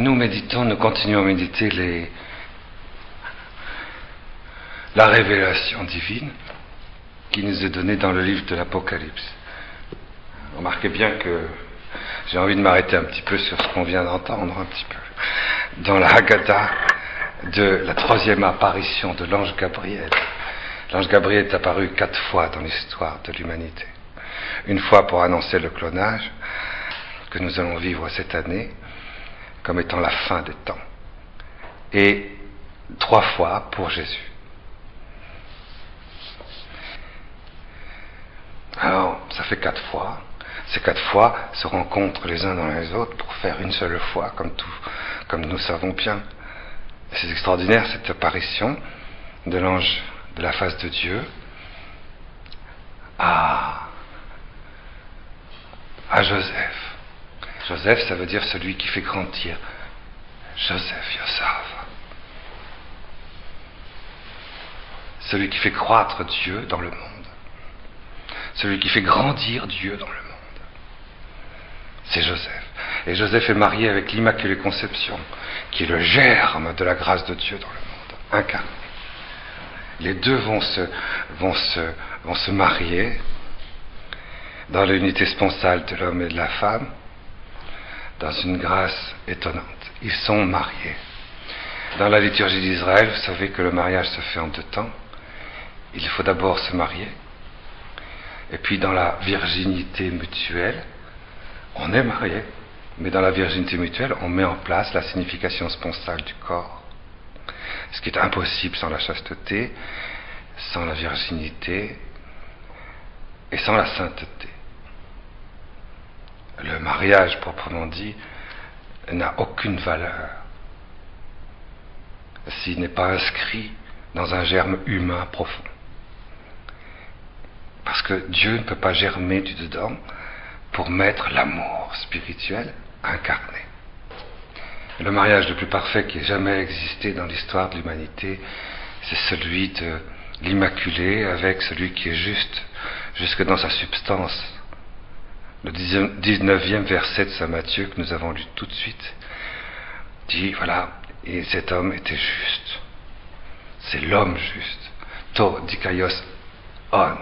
Nous continuons à méditer la révélation divine qui nous est donnée dans le livre de l'Apocalypse. Remarquez bien que j'ai envie de m'arrêter un petit peu sur ce qu'on vient d'entendre, un petit peu, dans la Haggadah de la troisième apparition de l'ange Gabriel. L'ange Gabriel est apparu 4 fois dans l'histoire de l'humanité. Une fois pour annoncer le clonage que nous allons vivre cette année, comme étant la fin des temps. Et 3 fois pour Jésus. Alors, ça fait 4 fois. Ces 4 fois se rencontrent les uns dans les autres pour faire une seule fois, comme nous savons bien. Et c'est extraordinaire, cette apparition de l'ange de la face de Dieu à Joseph. Joseph, ça veut dire celui qui fait grandir. Joseph Yosaf. Celui qui fait croître Dieu dans le monde. Celui qui fait grandir Dieu dans le monde. C'est Joseph. Et Joseph est marié avec l'Immaculée Conception, qui est le germe de la grâce de Dieu dans le monde, incarné. Les deux vont se marier dans l'unité sponsale de l'homme et de la femme, dans une grâce étonnante. Ils sont mariés. Dans la liturgie d'Israël, vous savez que le mariage se fait en 2 temps. Il faut d'abord se marier, et puis dans la virginité mutuelle, on est marié, mais dans la virginité mutuelle, on met en place la signification sponsale du corps. Ce qui est impossible sans la chasteté, sans la virginité et sans la sainteté. Le mariage, proprement dit, n'a aucune valeur s'il n'est pas inscrit dans un germe humain profond. Parce que Dieu ne peut pas germer du dedans pour mettre l'amour spirituel incarné. Le mariage le plus parfait qui ait jamais existé dans l'histoire de l'humanité, c'est celui de l'Immaculée avec celui qui est juste, jusque dans sa substance. Le 19e verset de Saint Matthieu que nous avons lu tout de suite dit, voilà, et cet homme était juste. C'est l'homme juste. To dikaios on.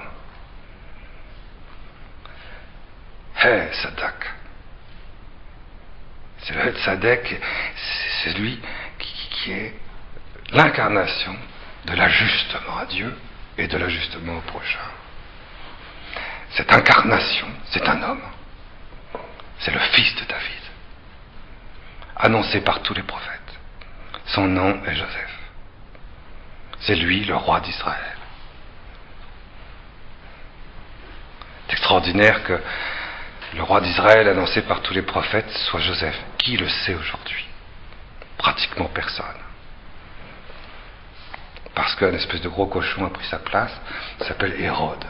He Sadak. C'est le Tzadek, c'est celui qui est l'incarnation de l'ajustement à Dieu et de l'ajustement au prochain. Cette incarnation, c'est un homme. C'est le fils de David, annoncé par tous les prophètes. Son nom est Joseph. C'est lui le roi d'Israël. C'est extraordinaire que le roi d'Israël annoncé par tous les prophètes soit Joseph. Qui le sait aujourd'hui? Pratiquement personne. Parce qu'un espèce de gros cochon a pris sa place, il s'appelle Hérode.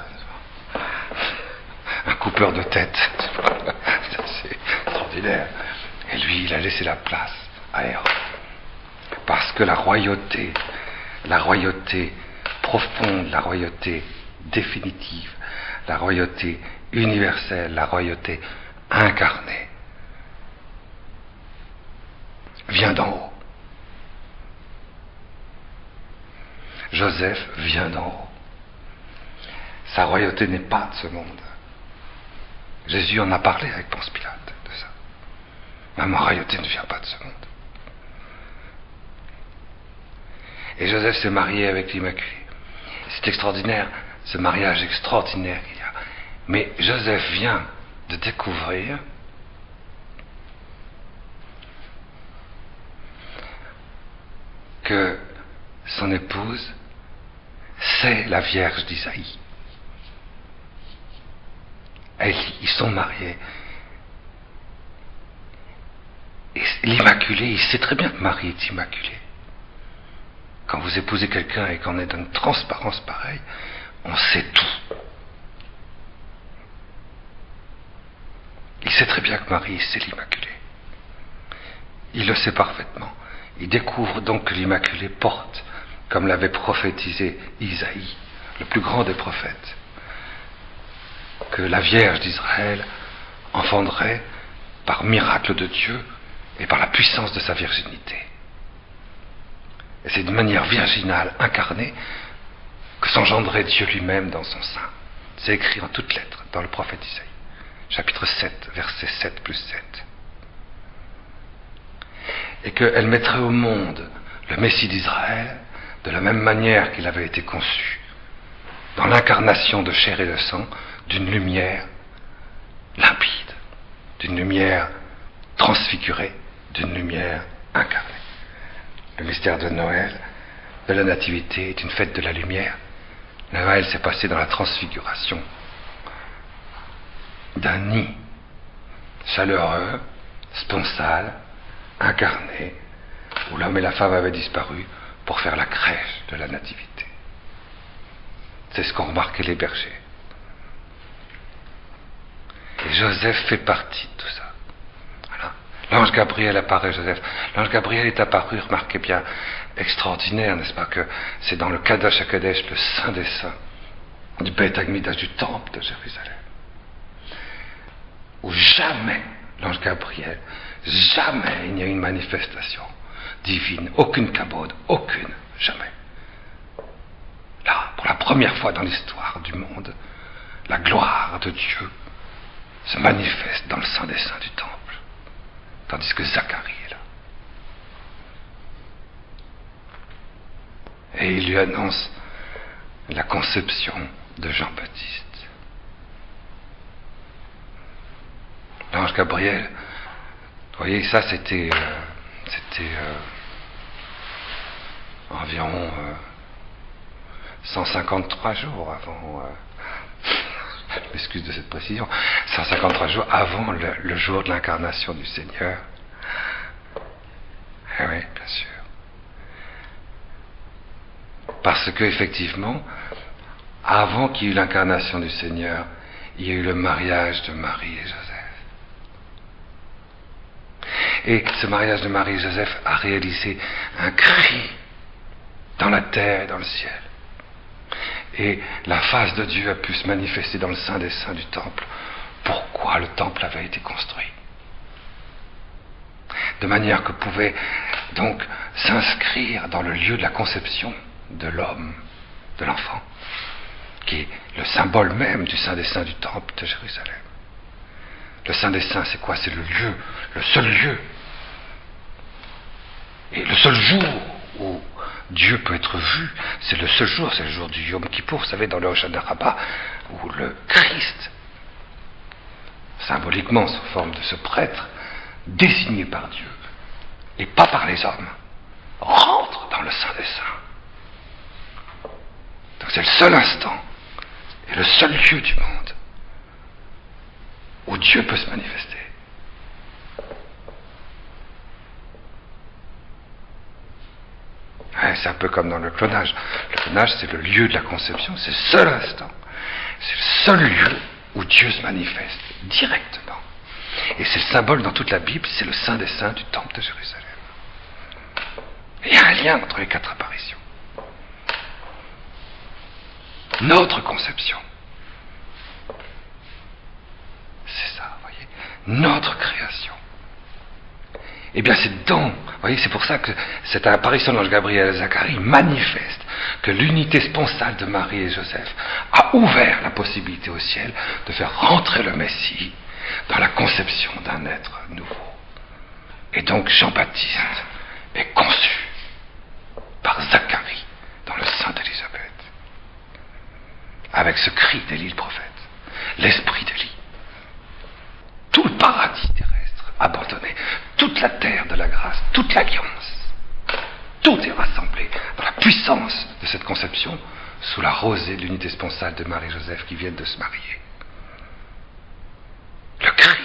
Un coupeur de tête. C'est extraordinaire. Et lui, il a laissé la place à Hérode. Parce que la royauté profonde, la royauté définitive, la royauté universelle, la royauté incarnée, vient d'en haut. Joseph vient d'en haut. Sa royauté n'est pas de ce monde. Jésus en a parlé avec Ponce Pilate de ça. Ma royauté ne vient pas de ce monde. Et Joseph s'est marié avec l'Immaculée. C'est extraordinaire, ce mariage extraordinaire qu'il y a. Mais Joseph vient de découvrir que son épouse, c'est la Vierge d'Isaïe. Ils sont mariés. Et l'Immaculée, il sait très bien que Marie est immaculée. Quand vous épousez quelqu'un et qu'on est dans une transparence pareille, on sait tout. Il sait très bien que Marie, c'est l'Immaculée. Il le sait parfaitement. Il découvre donc que l'Immaculée porte, comme l'avait prophétisé Isaïe, le plus grand des prophètes, que la Vierge d'Israël enfanderait par miracle de Dieu et par la puissance de sa virginité. Et c'est d'une manière virginale, incarnée, que s'engendrait Dieu lui-même dans son sein. C'est écrit en toutes lettres dans le prophète Isaïe, chapitre 7, verset 7 plus 7. Et qu'elle mettrait au monde le Messie d'Israël de la même manière qu'il avait été conçu, dans l'incarnation de chair et de sang, d'une lumière limpide, d'une lumière transfigurée, d'une lumière incarnée. Le mystère de Noël, de la Nativité, est une fête de la lumière. Noël s'est passé dans la transfiguration d'un nid chaleureux, sponsal, incarné, où l'homme et la femme avaient disparu pour faire la crèche de la Nativité. C'est ce qu'ont remarqué les bergers. Et Joseph fait partie de tout ça. Voilà. L'ange Gabriel apparaît, Joseph. L'ange Gabriel est apparu, remarquez bien, extraordinaire, n'est-ce pas, que c'est dans le Kadosh HaKadosh, le Saint des Saints, du Beit Hamikdash, du Temple de Jérusalem, où jamais l'ange Gabriel, jamais il n'y a eu une manifestation divine, aucune kabod, aucune, jamais. Là, pour la première fois dans l'histoire du monde, la gloire de Dieu se manifeste dans le Saint des Saints du Temple, tandis que Zacharie est là. Et il lui annonce la conception de Jean-Baptiste. L'ange Gabriel, vous voyez, ça c'était environ 153 jours avant, je m'excuse de cette précision, 153 jours avant le jour de l'incarnation du Seigneur. Eh oui, bien sûr. Parce que effectivement, avant qu'il y ait eu l'incarnation du Seigneur, il y a eu le mariage de Marie et Joseph. Et ce mariage de Marie et Joseph a réalisé un cri dans la terre et dans le ciel. Et la face de Dieu a pu se manifester dans le Saint des Saints du Temple. Pourquoi le Temple avait été construit? De manière que pouvait donc s'inscrire dans le lieu de la conception de l'homme, de l'enfant, qui est le symbole même du Saint des Saints du Temple de Jérusalem. Le Saint des Saints, c'est quoi? C'est le lieu, le seul lieu. Et le seul jour où Dieu peut être vu, c'est le seul jour, c'est le jour du Yom Kippour, vous savez, dans le Hoshana Rabbah, où le Christ, symboliquement sous forme de ce prêtre, désigné par Dieu, et pas par les hommes, rentre dans le Saint des Saints. Donc c'est le seul instant, et le seul lieu du monde, où Dieu peut se manifester. Ouais, c'est un peu comme dans le clonage. Le clonage, c'est le lieu de la conception, c'est le seul instant. C'est le seul lieu où Dieu se manifeste, directement. Et c'est le symbole dans toute la Bible, c'est le Saint des Saints du Temple de Jérusalem. Et il y a un lien entre les 4 apparitions. Notre conception. C'est ça, vous voyez. Notre création. Eh bien, c'est dans, vous voyez, c'est pour ça que cette apparition de l'ange Gabriel à Zacharie manifeste que l'unité sponsale de Marie et Joseph a ouvert la possibilité au ciel de faire rentrer le Messie dans la conception d'un être nouveau. Et donc Jean-Baptiste est conçu par Zacharie dans le sein d'Élisabeth, avec ce cri d'Élie le prophète, l'esprit d'Élie. Tout le paradis terrestre abandonné, toute la terre de la grâce, toute l'alliance, tout est rassemblé dans la puissance de cette conception sous la rosée de l'unité sponsale de Marie et Joseph qui viennent de se marier. Le cri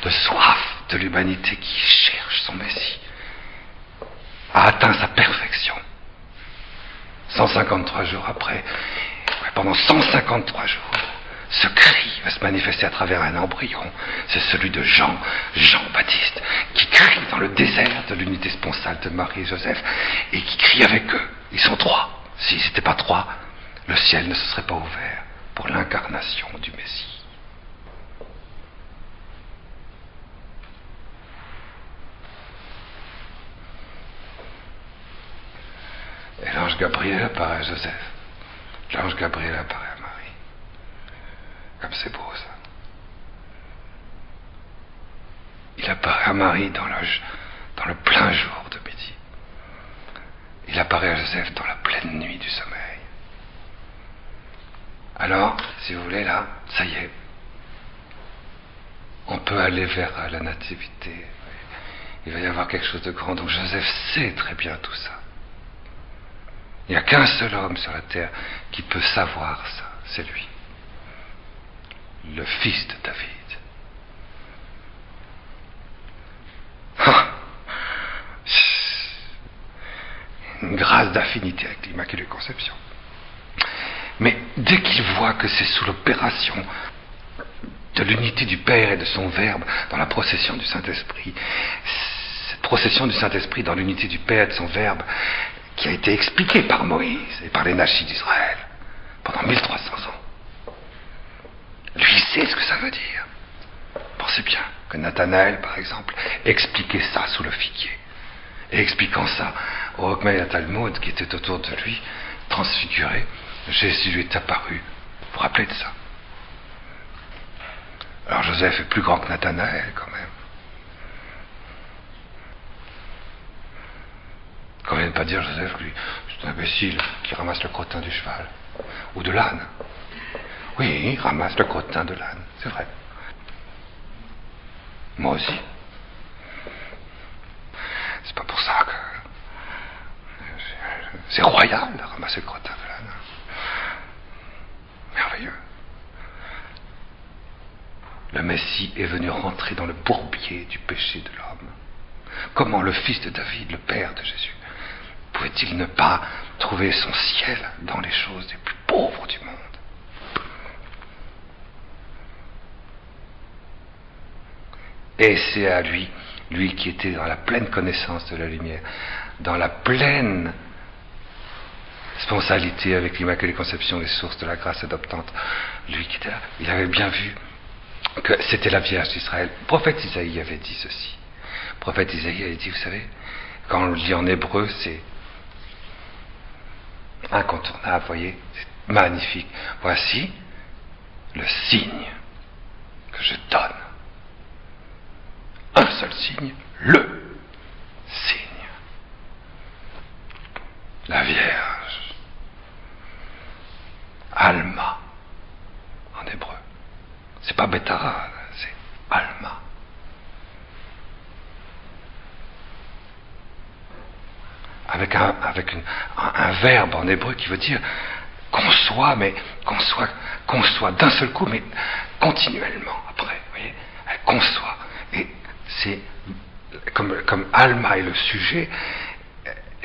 de soif de l'humanité qui cherche son Messie a atteint sa perfection. 153 jours après, pendant 153 jours, ce cri va se manifester à travers un embryon. C'est celui de Jean-Baptiste, qui crie dans le désert de l'unité sponsale de Marie et Joseph, et qui crie avec eux. Ils sont 3. S'ils n'étaient pas 3, le ciel ne se serait pas ouvert pour l'incarnation du Messie. Gabriel apparaît à Joseph. L'ange Gabriel apparaît à Marie. Comme c'est beau ça. Il apparaît à Marie dans le plein jour de midi. Il apparaît à Joseph dans la pleine nuit du sommeil. Alors, si vous voulez, là, ça y est. On peut aller vers la nativité. Il va y avoir quelque chose de grand. Donc Joseph sait très bien tout ça. Il n'y a qu'un seul homme sur la terre qui peut savoir ça. C'est lui. Le fils de David. Une grâce d'affinité avec l'Immaculée Conception. Mais dès qu'il voit que c'est sous l'opération de l'unité du Père et de son Verbe dans la procession du Saint-Esprit, cette procession du Saint-Esprit dans l'unité du Père et de son Verbe qui a été expliquée par Moïse et par les Nashis d'Israël pendant 1300 ans, lui sait ce que ça veut dire. Pensez bien que Nathanaël, par exemple, expliquait ça sous le figuier. Et expliquant ça au Hokmah et à Talmud qui étaient autour de lui, transfiguré, Jésus lui est apparu. Vous vous rappelez de ça? Alors Joseph est plus grand que Nathanaël quand même. Quand même pas dire Joseph, lui, c'est un imbécile qui ramasse le crottin du cheval. Ou de l'âne. Oui, il ramasse le crottin de l'âne, c'est vrai. Moi aussi. C'est pas pour ça que... C'est royal de ramasser le crottin de l'âne. Merveilleux. Le Messie est venu rentrer dans le bourbier du péché de l'homme. Comment le fils de David, le père de Jésus, pouvait-il ne pas trouver son ciel dans les choses les plus pauvres du monde? Et c'est à lui, lui qui était dans la pleine connaissance de la lumière, dans la pleine sponsalité avec l'Immaculée Conception, les sources de la grâce adoptante, lui qui était là, il avait bien vu que c'était la Vierge d'Israël. Le prophète Isaïe avait dit ceci. Le prophète Isaïe avait dit, vous savez, quand on le lit en hébreu, c'est incontournable, vous voyez, c'est magnifique. Voici le signe que je donne. Un seul signe, le signe. La Vierge. Alma, en hébreu. C'est pas Bétara, c'est Alma. Avec un verbe en hébreu qui veut dire conçoit, mais conçoit d'un seul coup, mais continuellement après. Vous voyez, elle conçoit. Et c'est comme Alma est le sujet,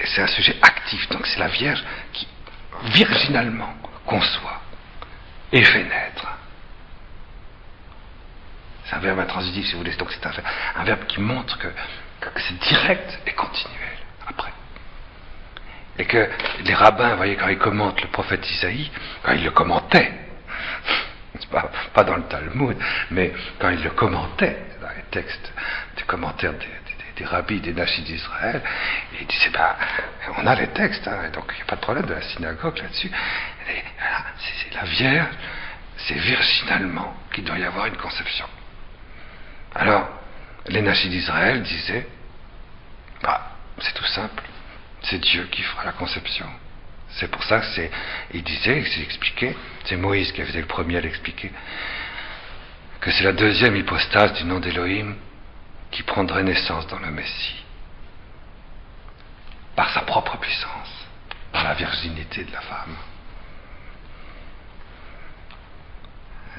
c'est un sujet actif. Donc c'est la Vierge qui virginalement conçoit et fait naître. C'est un verbe intransitif, si vous voulez. Donc c'est un verbe qui montre que c'est direct et continuel après. Et que les rabbins, vous voyez, quand ils commentent le prophète Isaïe, quand ils le commentaient, c'est pas dans le Talmud, mais quand ils le commentaient, dans les textes, des commentaires des rabbis, des Nashis d'Israël, et ils disaient, on a les textes, hein, donc il n'y a pas de problème de la synagogue là-dessus. Et voilà, c'est la Vierge, c'est virginalement qu'il doit y avoir une conception. Alors, les Nashis d'Israël disaient, c'est tout simple, c'est Dieu qui fera la conception. C'est pour ça que il disait, il expliquait, c'est Moïse qui avait été le premier à l'expliquer, que c'est la deuxième hypostase du nom d'Élohim qui prendrait naissance dans le Messie, par sa propre puissance, par la virginité de la femme.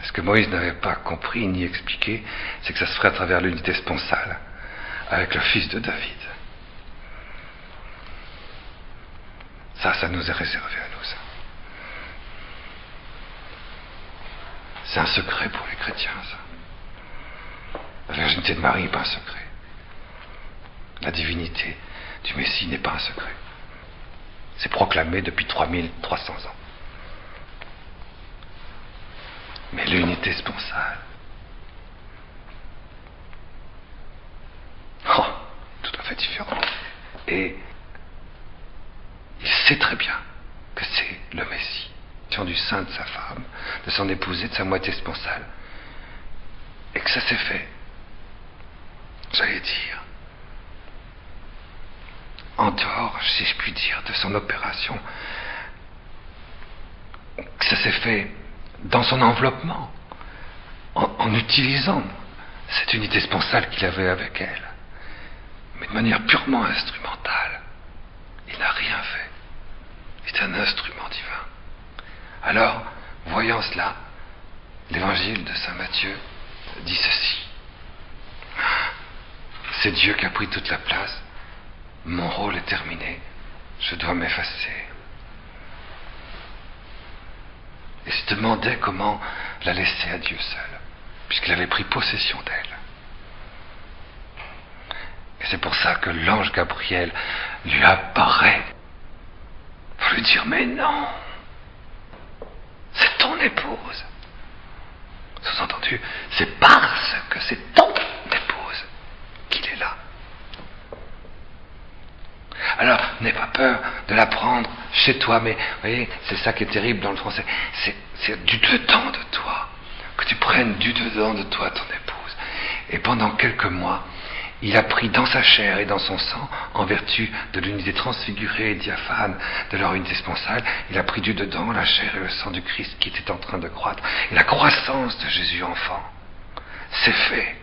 Ce que Moïse n'avait pas compris ni expliqué, c'est que ça se ferait à travers l'unité sponsale avec le fils de David. Ça nous est réservé à nous, ça. C'est un secret pour les chrétiens, ça. La virginité de Marie n'est pas un secret. La divinité du Messie n'est pas un secret. C'est proclamé depuis 3300 ans. Mais l'unité sponsale, tout à fait différent. Et il sait très bien le Messie, du sein de sa femme, de son épouse et de sa moitié sponsale. Et que ça s'est fait, j'allais dire, en dehors, si je puis dire, de son opération, que ça s'est fait dans son enveloppement, en utilisant cette unité sponsale qu'il avait avec elle, mais de manière purement instrumentale. Il n'a rien fait. Il est un instrument divin. Alors, voyant cela, l'évangile de saint Matthieu dit ceci. C'est Dieu qui a pris toute la place. Mon rôle est terminé. Je dois m'effacer. Et se demandait comment la laisser à Dieu seul, puisqu'il avait pris possession d'elle. Et c'est pour ça que l'ange Gabriel lui apparaît pour lui dire, mais non, c'est ton épouse. Sous-entendu, c'est parce que c'est ton épouse qu'il est là. Alors, n'aie pas peur de la prendre chez toi, mais vous voyez, c'est ça qui est terrible dans le français. C'est du dedans de toi, que tu prennes du dedans de toi ton épouse. Et pendant quelques mois, il a pris dans sa chair et dans son sang, en vertu de l'unité transfigurée et diaphane de leur unité sponsale, il a pris du dedans la chair et le sang du Christ qui était en train de croître. Et la croissance de Jésus enfant s'est fait,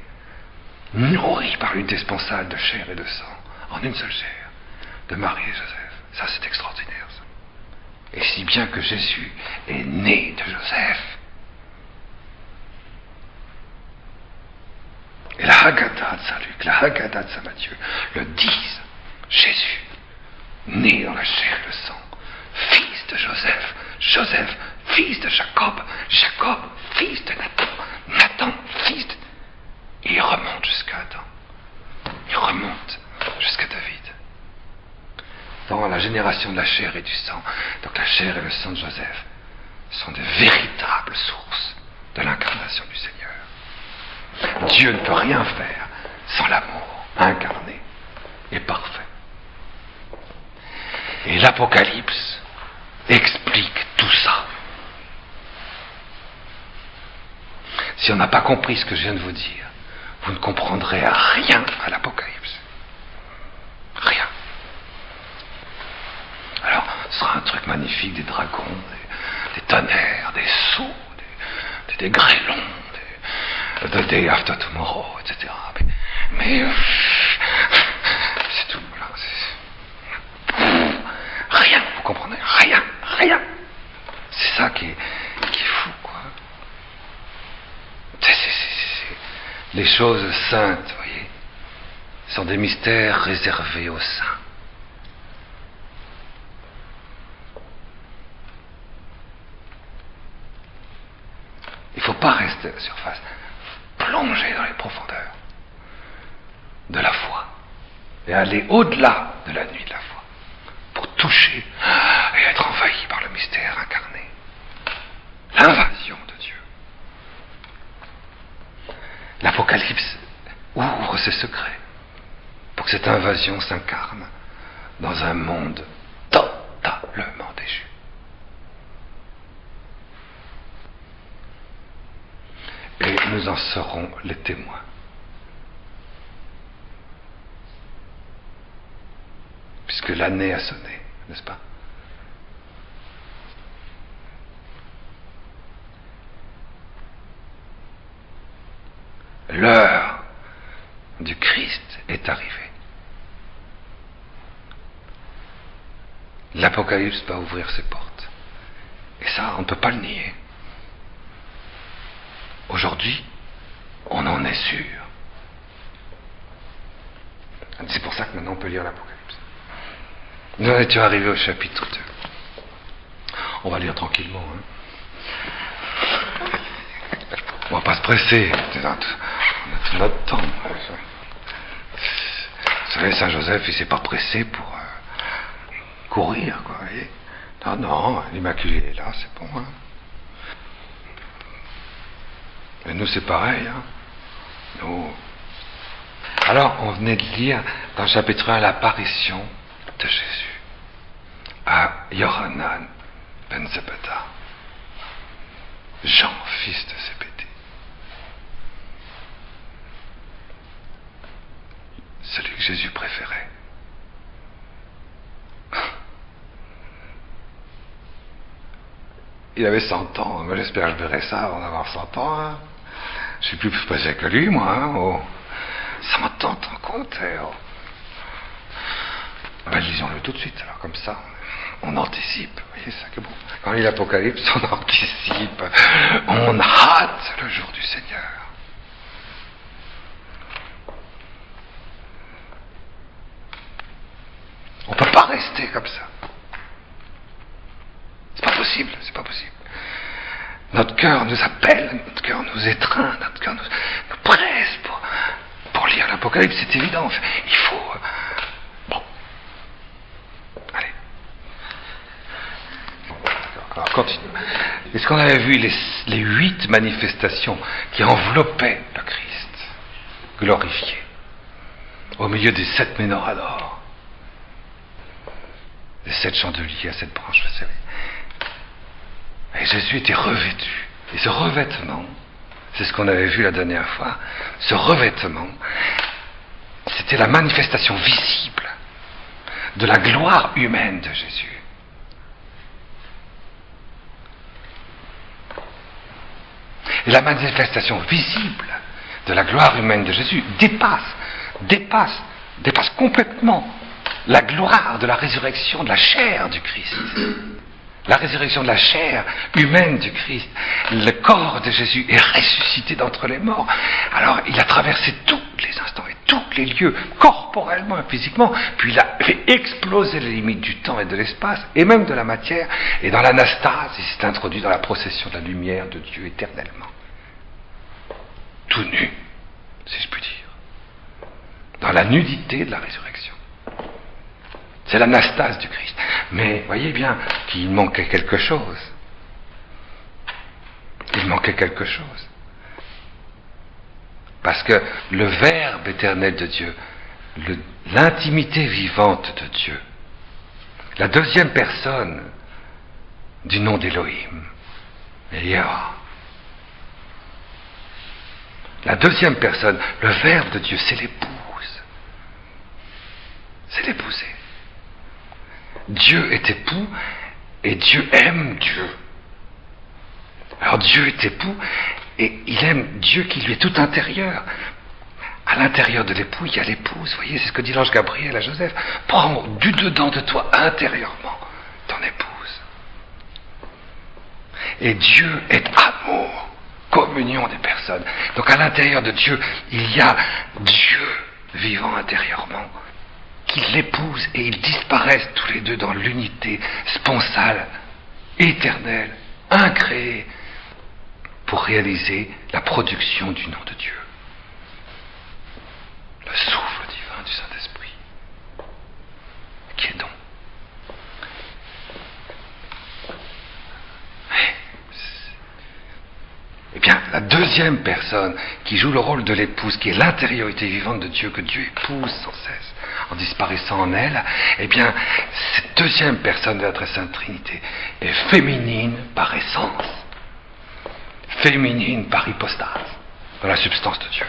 nourri par l'unité sponsale de chair et de sang, en une seule chair, de Marie et Joseph. Ça, c'est extraordinaire, ça. Et si bien que Jésus est né de Joseph. Et la Haggadah de Saint-Luc, la Haggadah de Saint-Matthieu le disent. Jésus, né dans la chair et le sang, fils de Joseph, Joseph, fils de Jacob, Jacob, fils de Nathan, Nathan, fils de... Et il remonte jusqu'à Adam. Il remonte jusqu'à David. Dans la génération de la chair et du sang, donc la chair et le sang de Joseph sont de véritables sources de l'incarnation du Seigneur. Dieu ne peut rien faire sans l'amour incarné et parfait. Et l'Apocalypse explique tout ça. Si on n'a pas compris ce que je viens de vous dire, vous ne comprendrez rien à l'Apocalypse. Rien. Alors, ce sera un truc magnifique, des dragons, des tonnerres, des sceaux, des grêlons, The Day After Tomorrow, etc. Mais c'est tout, voilà. Rien, vous comprenez? Rien. C'est ça qui est fou, quoi. Les choses saintes, vous voyez, sont des mystères réservés aux saints. Il ne faut pas rester à la surface. Plonger dans les profondeurs de la foi et aller au-delà de la nuit de la foi pour toucher et être envahi par le mystère incarné, l'invasion de Dieu. L'Apocalypse ouvre ses secrets pour que cette invasion s'incarne dans un monde totalement déchu. Et nous en serons les témoins. Puisque l'année a sonné, n'est-ce pas? L'heure du Christ est arrivée. L'Apocalypse va ouvrir ses portes. Et ça, on ne peut pas le nier. Aujourd'hui, on en est sûr. C'est pour ça que maintenant on peut lire l'Apocalypse. Nous en étions arrivés au chapitre 2. On va lire tranquillement. On va pas se presser. C'est notre temps. Vous savez, Saint Joseph, il s'est pas pressé pour courir, quoi. Vous voyez? Non, l'Immaculée est là, c'est bon. Et nous, c'est pareil. Nous. Alors, on venait de lire dans le chapitre 1 l'apparition de Jésus à Yohanan ben Zebeda, Jean, fils de Zébédée, celui que Jésus préférait. Il avait 100 ans, moi j'espère que je verrai ça avant d'avoir 100 ans. Hein. Je suis plus passé que lui, moi. Hein, oh. 100 ans, t'en compte oh. Ben, lisons-le tout de suite, alors comme ça, on anticipe. Vous voyez ça que bon. Quand il lit l'Apocalypse, on anticipe. On hâte le jour du Seigneur. On ne peut pas rester comme ça. C'est pas possible, c'est pas possible. Notre cœur nous appelle, notre cœur nous étreint, notre cœur nous presse pour lire l'Apocalypse, c'est évident. Il faut... Bon. Allez. Alors, continue. Est-ce qu'on avait vu les 8 manifestations qui enveloppaient le Christ, glorifié, au milieu des 7 menorahs d'or, des 7 chandeliers à 7 branches, vous savez. Et Jésus était revêtu. Et ce revêtement, c'est ce qu'on avait vu la dernière fois, ce revêtement, c'était la manifestation visible de la gloire humaine de Jésus. Et la manifestation visible de la gloire humaine de Jésus dépasse complètement la gloire de la résurrection de la chair du Christ. La résurrection de la chair humaine du Christ. Le corps de Jésus est ressuscité d'entre les morts. Alors, il a traversé tous les instants et tous les lieux, corporellement et physiquement, puis il a fait exploser les limites du temps et de l'espace, et même de la matière, et dans l'anastase, il s'est introduit dans la procession de la lumière de Dieu éternellement. Tout nu, si je puis dire. Dans la nudité de la résurrection. C'est l'anastase du Christ. Mais voyez bien qu'il manquait quelque chose. Il manquait quelque chose. Parce que le Verbe éternel de Dieu, l'intimité vivante de Dieu, la deuxième personne du nom d'Élohim, Yahweh, la deuxième personne, le Verbe de Dieu, c'est l'épouse. C'est l'épousée. Dieu est époux et Dieu aime Dieu. Alors Dieu est époux et il aime Dieu qui lui est tout intérieur. À l'intérieur de l'époux, il y a l'épouse. Vous voyez, c'est ce que dit l'ange Gabriel à Joseph. Prends du dedans de toi intérieurement ton épouse. Et Dieu est amour, communion des personnes. Donc à l'intérieur de Dieu, il y a Dieu vivant intérieurement, qui l'épouse et ils disparaissent tous les deux dans l'unité sponsale, éternelle, incréée, pour réaliser la production du nom de Dieu. Le souffle divin du Saint-Esprit, qui est donc. Eh bien, la deuxième personne qui joue le rôle de l'épouse, qui est l'intériorité vivante de Dieu, que Dieu épouse sans cesse, en disparaissant en elle, eh bien, cette deuxième personne de la Très Sainte Trinité est féminine par essence, féminine par hypostase, dans la substance de Dieu.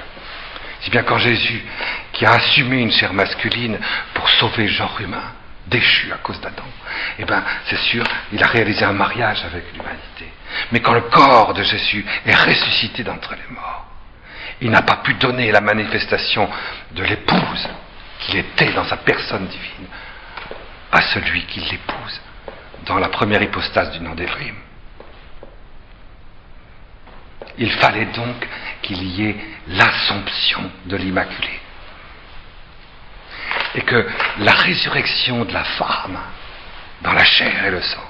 Si bien quand Jésus, qui a assumé une chair masculine pour sauver le genre humain, déchu à cause d'Adam, eh bien, c'est sûr, il a réalisé un mariage avec l'humanité. Mais quand le corps de Jésus est ressuscité d'entre les morts, il n'a pas pu donner la manifestation de l'épouse qu'il était dans sa personne divine à celui qui l'épouse dans la première hypostase du nom d'Élohim. Il fallait donc qu'il y ait l'Assomption de l'Immaculée. Et que la résurrection de la femme dans la chair et le sang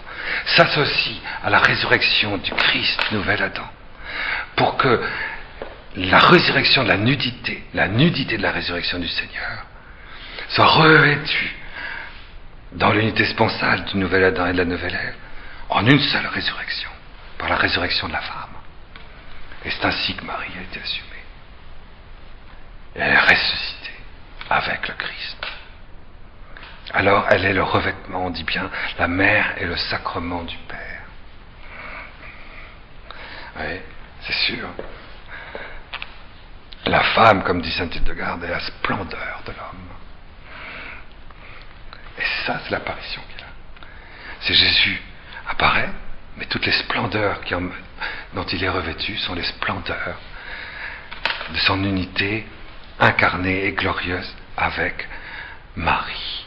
s'associe à la résurrection du Christ, nouvel Adam, pour que la résurrection de la nudité de la résurrection du Seigneur, soit revêtue dans l'unité sponsale du nouvel Adam et de la nouvelle Ève, en une seule résurrection, par la résurrection de la femme. Et c'est ainsi que Marie a été assumée. Et elle est ressuscitée avec le Christ. Alors elle est le revêtement, on dit bien, la mère est le sacrement du Père. Oui, c'est sûr. La femme, comme dit saint Hildegarde, est la splendeur de l'homme. Et ça, c'est l'apparition qu'il a. C'est Jésus apparaît, mais toutes les splendeurs dont il est revêtu sont les splendeurs de son unité incarnée et glorieuse avec Marie.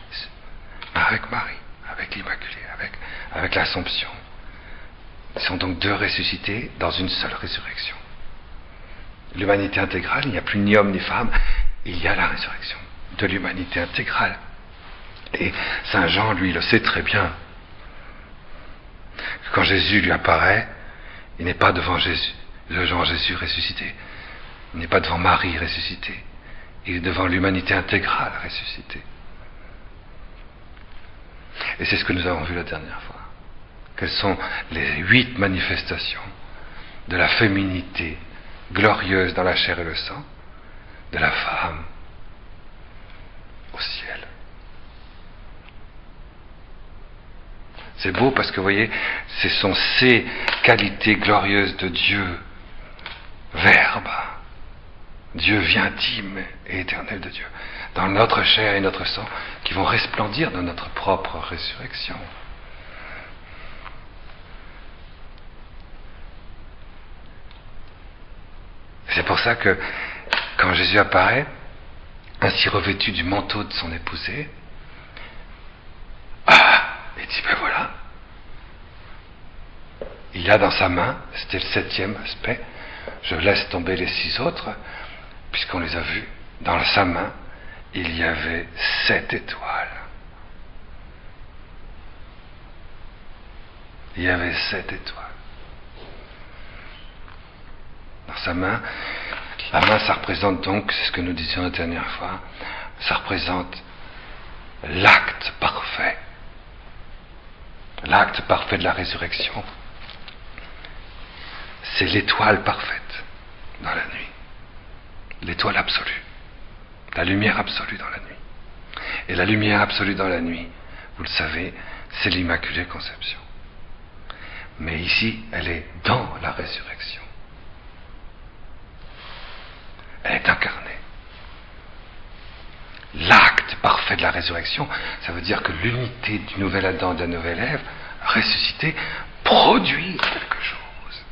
Avec Marie, avec l'Immaculée, avec l'Assomption. Ils sont donc deux ressuscités dans une seule résurrection. L'humanité intégrale, il n'y a plus ni homme ni femme, il y a la résurrection de l'humanité intégrale. Et saint Jean, lui, le sait très bien. Quand Jésus lui apparaît, il n'est pas devant Jésus, Jésus ressuscité. Il n'est pas devant Marie ressuscitée. Il est devant l'humanité intégrale ressuscitée. Et c'est ce que nous avons vu la dernière fois. Quelles sont les 8 manifestations de la féminité glorieuse dans la chair et le sang, de la femme au ciel. C'est beau parce que, vous voyez, ce sont ces qualités glorieuses de Dieu, Verbe, Dieu vie intime et éternel de Dieu, dans notre chair et notre sang, qui vont resplendir dans notre propre résurrection. C'est pour ça que, quand Jésus apparaît, ainsi revêtu du manteau de son épousée, il dit, ben voilà, il a dans sa main, c'était le 7e aspect, je laisse tomber les 6 autres, puisqu'on les a vus, dans sa main, il y avait 7 étoiles. Il y avait 7 étoiles. Dans sa main, la main, ça représente donc, c'est ce que nous disions la dernière fois, ça représente l'acte parfait. L'acte parfait de la résurrection. C'est l'étoile parfaite dans la nuit. L'étoile absolue. La lumière absolue dans la nuit. Et la lumière absolue dans la nuit, vous le savez, c'est l'Immaculée Conception. Mais ici, elle est dans la résurrection. Elle est incarnée. L'acte parfait de la résurrection, ça veut dire que l'unité du nouvel Adam et de la nouvelle Ève, ressuscité, produit quelque chose.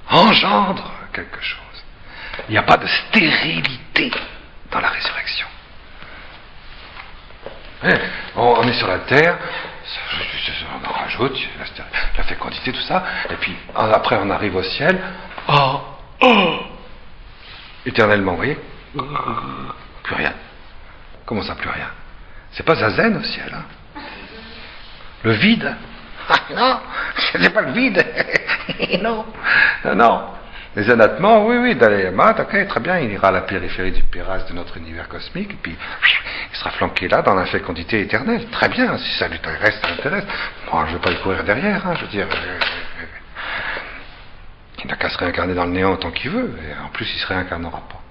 Engendre quelque chose. Il n'y a pas de stérilité dans la résurrection. On est sur la terre, on en rajoute, la fécondité, tout ça, et puis après on arrive au ciel, éternellement, vous voyez, plus rien. Comment ça, plus rien? C'est pas Zazen au ciel, hein? Le vide? Non, c'est pas le vide. non. Les anatements, oui, Dalai-Lama, ok, très bien, il ira à la périphérie du Péras de notre univers cosmique, et puis il sera flanqué là dans la fécondité éternelle. Très bien, si ça lui intéresse, ça l'intéresse. Moi, je ne vais pas y courir derrière, hein, je veux dire. Il n'a qu'à se réincarner dans le néant autant qu'il veut, et en plus il ne se réincarnera pas.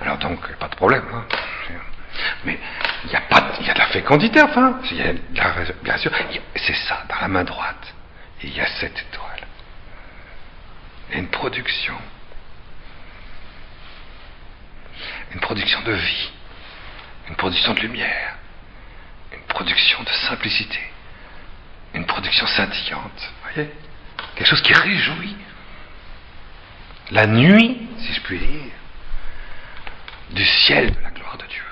Alors donc, pas de problème. Hein. Mais il y a de la fécondité, enfin. Bien sûr, c'est ça, dans la main droite. Il y a 7 étoiles. Il y a une production. Une production de vie. Une production de lumière. Une production de simplicité. Une production scintillante. Vous voyez? Quelque chose qui réjouit. La nuit, si je puis dire, du ciel de la gloire de Dieu.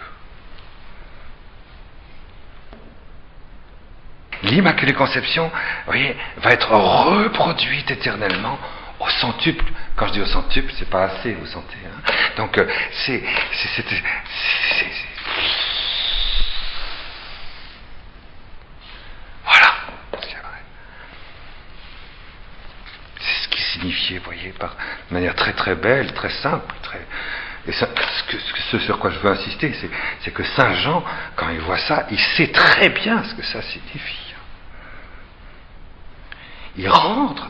L'Immaculée Conception, vous voyez, va être reproduite éternellement au centuple. Quand je dis au centuple, c'est pas assez, vous sentez. Hein. Donc, c'est voilà, c'est vrai. C'est ce qui signifiait, vous voyez, de manière très très belle, très simple, et ça, ce sur quoi je veux insister, c'est que Saint Jean, quand il voit ça, il sait très bien ce que ça signifie. Il rentre.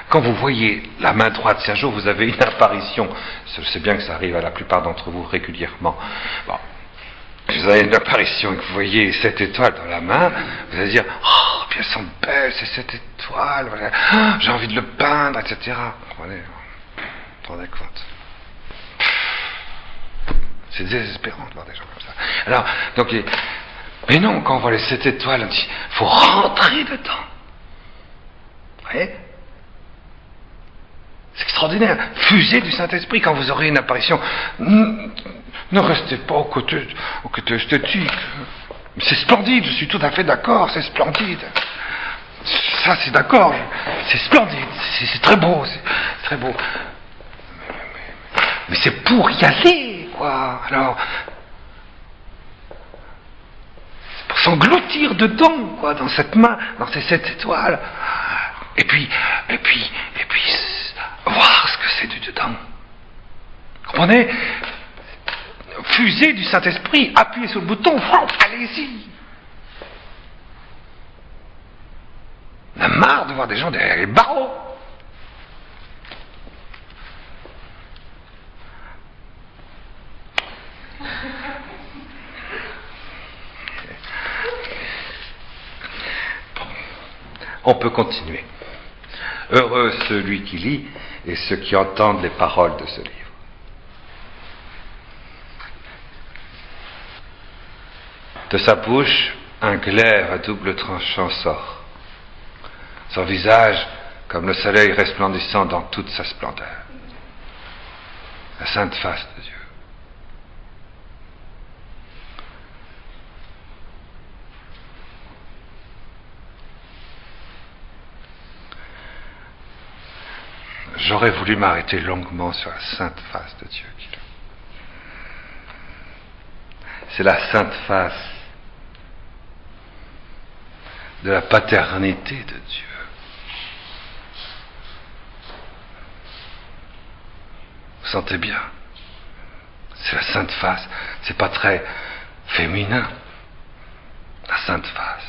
Quand vous voyez la main droite, si un jour vous avez une apparition, je sais bien que ça arrive à la plupart d'entre vous régulièrement, bon, vous avez une apparition et que vous voyez 7 étoiles dans la main, vous allez dire, oh, puis elles sont belles, ces 7 étoiles, voilà. Oh, j'ai envie de le peindre, etc. Vous vous rendez compte? C'est désespérant de voir des gens comme ça. Alors, donc, mais non, quand on voit les 7 étoiles, on dit, il faut rentrer dedans. Vous voyez? C'est extraordinaire. Fusée du Saint-Esprit quand vous aurez une apparition. Ne restez pas au côté esthétique. C'est splendide, je suis tout à fait d'accord, c'est splendide. Ça, c'est d'accord, c'est splendide, c'est très beau, c'est très beau. Mais c'est pour y aller, quoi. Alors, c'est pour s'engloutir dedans, quoi, dans cette main, dans ces 7 étoiles. Et puis, voir ce que c'est du dedans. Vous comprenez? Fusée du Saint-Esprit, appuyez sur le bouton, allez-y. On a marre de voir des gens derrière les barreaux. On peut continuer. Heureux celui qui lit et ceux qui entendent les paroles de ce livre. De sa bouche, un glaive à double tranchant sort. Son visage, comme le soleil resplendissant dans toute sa splendeur. La sainte face de Dieu. J'aurais voulu m'arrêter longuement sur la sainte face de Dieu. C'est la sainte face de la paternité de Dieu. Vous sentez bien? C'est la sainte face. C'est pas très féminin. La sainte face.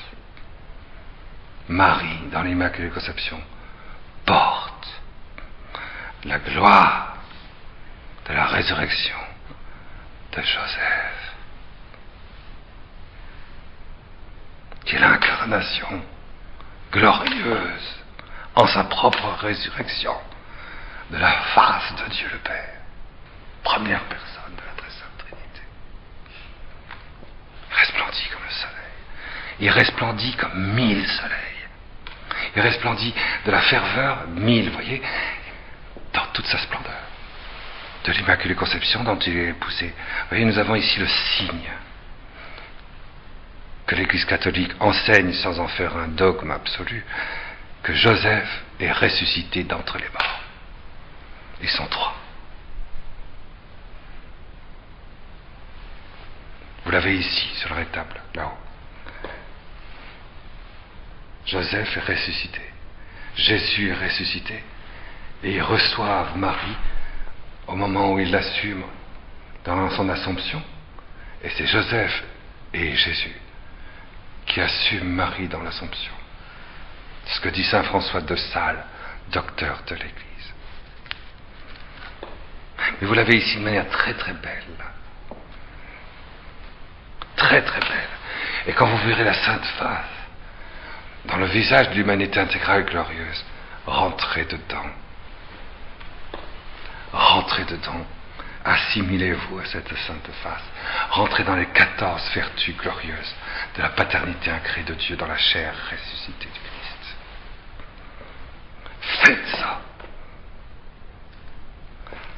Marie, dans l'Immaculée Conception, porte la gloire de la résurrection de Joseph, qui est l'incarnation glorieuse en sa propre résurrection de la face de Dieu le Père, première personne de la très sainte Trinité. Il resplendit comme le soleil, il resplendit comme 1000 soleils, il resplendit de la ferveur 1000, vous voyez, dans toute sa splendeur, de l'Immaculée Conception dont il est épousé. Vous voyez, nous avons ici le signe que l'Église catholique enseigne sans en faire un dogme absolu, que Joseph est ressuscité d'entre les morts. Ils sont 3. Vous l'avez ici, sur le rétable, là-haut. Joseph est ressuscité. Jésus est ressuscité. Et ils reçoivent Marie au moment où ils l'assument dans son Assomption. Et c'est Joseph et Jésus qui assument Marie dans l'Assomption. C'est ce que dit saint François de Sales, docteur de l'Église. Mais vous l'avez ici de manière très très belle. Très très belle. Et quand vous verrez la Sainte Face, dans le visage de l'humanité intégrale glorieuse, rentrez dedans. Rentrez dedans, assimilez-vous à cette sainte face, rentrez dans les 14 vertus glorieuses de la paternité incrée de Dieu dans la chair ressuscitée du Christ. Faites ça.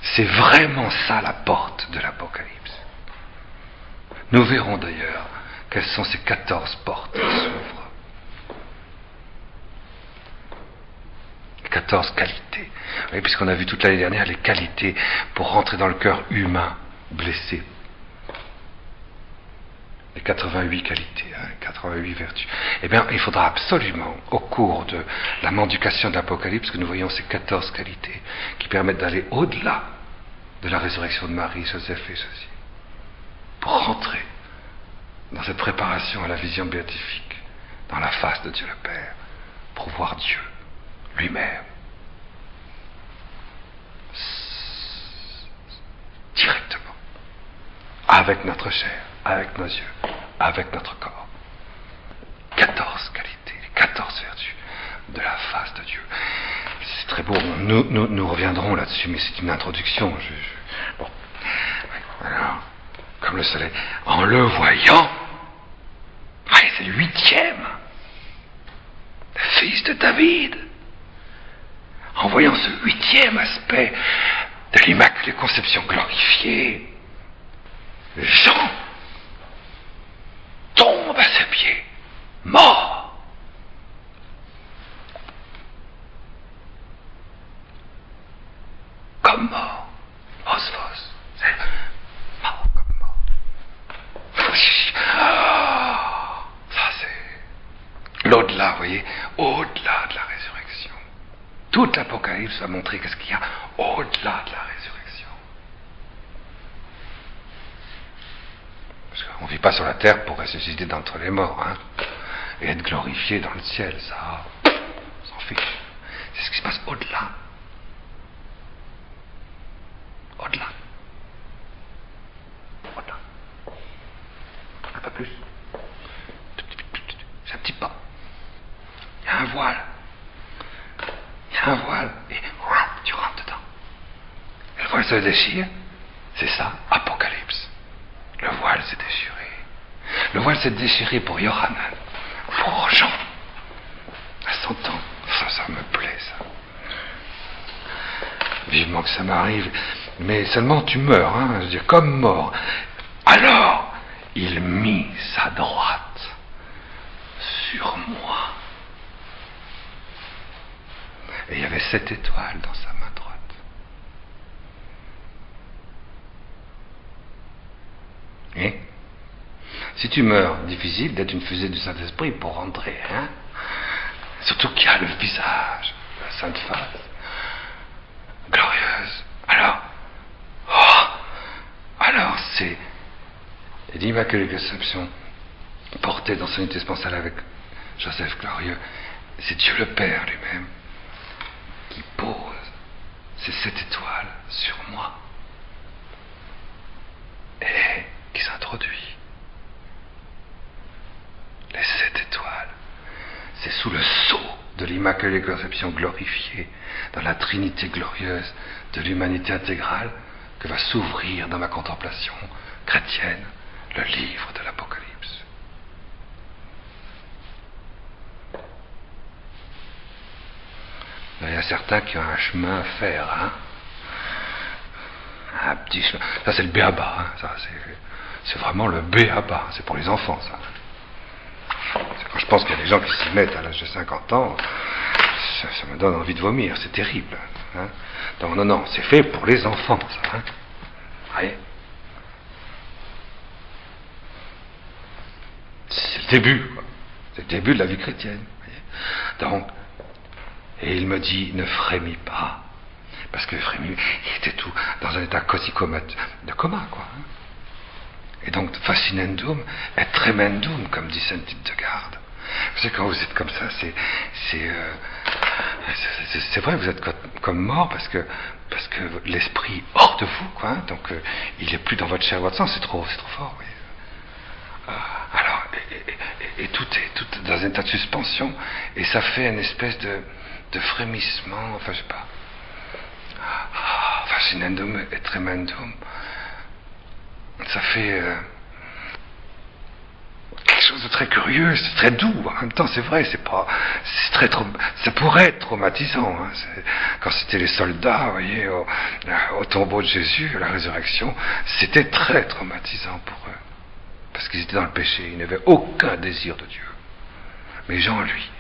C'est vraiment ça la porte de l'Apocalypse. Nous verrons d'ailleurs quelles sont ces 14 portes qui s'ouvrent. 14 qualités. Oui, puisqu'on a vu toute l'année dernière les qualités pour rentrer dans le cœur humain blessé. Les 88 qualités, 88 vertus. Eh bien, il faudra absolument, au cours de la mendication de l'Apocalypse, que nous voyons ces 14 qualités qui permettent d'aller au-delà de la résurrection de Marie, Joseph et Jésus, pour rentrer dans cette préparation à la vision béatifique, dans la face de Dieu le Père, pour voir Dieu lui-même, directement, avec notre chair, avec nos yeux, avec notre corps. 14 qualités, les 14 vertus de la face de Dieu. C'est très beau, nous reviendrons là-dessus, mais c'est une introduction. Bon. Alors, comme le soleil, en le voyant, c'est le 8e, le fils de David. En voyant ce 8e aspect de l'Immaculée Conception glorifiée, Jean tombe à ses pieds, mort. Comme mort. Osphos. Mort comme mort. Ça c'est l'au-delà, vous voyez, au-delà de la résurrection. Toute l'Apocalypse va montrer qu'est-ce qu'il y a au-delà de la résurrection. Parce qu'on ne vit pas sur la terre pour ressusciter d'entre les morts, hein, et être glorifié dans le ciel, ça, on s'en fiche. C'est ce qui se passe au-delà. Au-delà. Au-delà. Un peu plus. C'est un petit pas. Il y a un voile. Il y a un voile. Et tu rentres dedans. Et le voile se déchire. C'est ça, Apocalypse. Le voile s'est déchiré. Le voile s'est déchiré pour Yohanan. Pour Jean. À 100 ans. Ça me plaît, ça. Vivement que ça m'arrive. Mais seulement tu meurs, hein, je veux dire, comme mort. Alors, il mit sa droite sur moi. Et il y avait 7 étoiles dans sa main droite. Et si tu meurs, difficile d'être une fusée du Saint-Esprit pour rentrer, hein. Surtout qu'il y a le visage, la sainte face, glorieuse. Alors c'est l'Immaculée Conception portée dans son unité spatiale avec Joseph glorieux. C'est Dieu le Père lui-même qui pose ces 7 étoiles sur moi et qui s'introduit. Les 7 étoiles, c'est sous le sceau de l'Immaculée Conception glorifiée dans la Trinité glorieuse de l'humanité intégrale que va s'ouvrir dans ma contemplation chrétienne le livre de l'Apocalypse. Il y a certains qui ont un chemin à faire, hein. Un petit chemin. Ça c'est le béaba, hein. Ça c'est vraiment le béaba. C'est pour les enfants, ça. Quand je pense qu'il y a des gens qui s'y mettent à l'âge de 50 ans, ça me donne envie de vomir, c'est terrible. Hein. Non, c'est fait pour les enfants, ça. Hein. Voyez, c'est le début, quoi. C'est le début de la vie chrétienne. Voyez. Donc, et il me dit, ne frémis pas. Parce que il était tout dans un état de coma, quoi. Hein. Et donc, fascinendum et tremendum, comme dit Sainte Hildegarde. Vous savez, quand vous êtes comme ça, c'est vrai, vous êtes comme mort parce que l'esprit hors de vous, quoi. Hein, donc, il n'est plus dans votre chair, votre sang, c'est trop fort. Oui. Alors, et tout est dans un état de suspension, et ça fait une espèce de frémissement, enfin, je sais pas. Fascinendum et tremendum. Ça fait quelque chose de très curieux, c'est très doux. En même temps, c'est vrai, ça pourrait être traumatisant. Hein. Quand c'était les soldats, vous voyez, au tombeau de Jésus, à la résurrection, c'était très traumatisant pour eux. Parce qu'ils étaient dans le péché, ils n'avaient aucun désir de Dieu. Mais Jean, lui,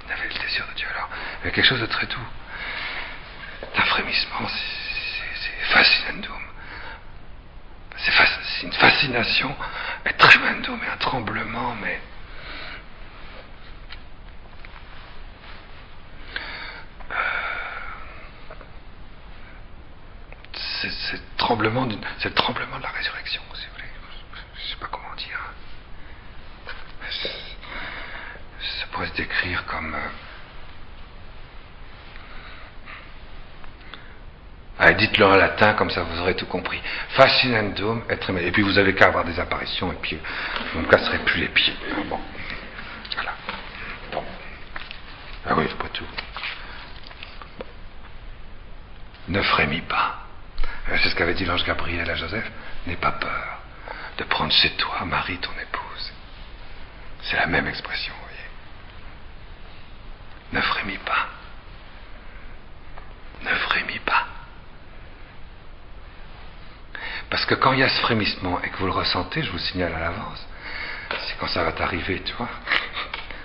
il avait le désir de Dieu. Alors, il y avait quelque chose de très doux. Un frémissement, c'est fascinandum. C'est une fascination, un tremendo, mais un tremblement, mais c'est le tremblement de la résurrection, si vous voulez. Je ne sais pas comment dire. Ça pourrait se décrire comme dites-le en latin, comme ça vous aurez tout compris. Fascinandum et tremendum. Et puis vous avez qu'à avoir des apparitions, et puis vous ne me casserez plus les pieds. Ah, bon. Voilà. Bon. Ah oui, pas tout. Bon. Ne frémis pas. C'est ce qu'avait dit l'ange Gabriel à Joseph. N'aie pas peur de prendre chez toi Marie, ton épouse. C'est la même expression, vous voyez. Ne frémis pas. Ne frémis pas. Parce que quand il y a ce frémissement et que vous le ressentez, je vous signale à l'avance, c'est quand ça va t'arriver, tu vois.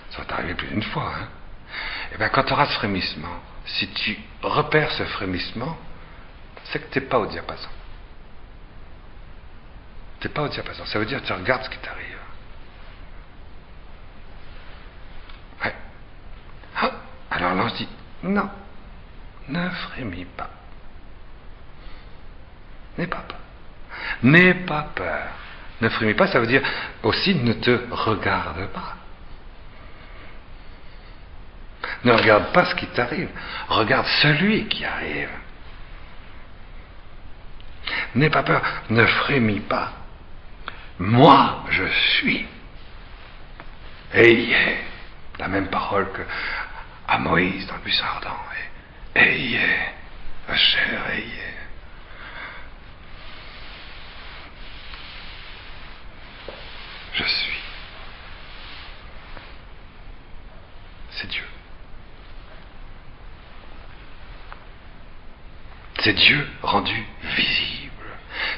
Ça va t'arriver plus d'une fois, hein. Et bien quand tu auras ce frémissement, si tu repères ce frémissement, c'est que tu n'es pas au diapason. Tu n'es pas au diapason. Ça veut dire que tu regardes ce qui t'arrive. Ouais. Ah, alors l'ange dit, non, ne frémis pas. N'aie pas peur. N'aie pas peur. Ne frémis pas, ça veut dire aussi ne te regarde pas. Ne regarde pas ce qui t'arrive. Regarde celui qui arrive. N'aie pas peur. Ne frémis pas. Moi, je suis. Ayez. La même parole que à Moïse dans le buisson ardent. Ayez. Asher, ayez. Je suis. C'est Dieu. C'est Dieu rendu visible.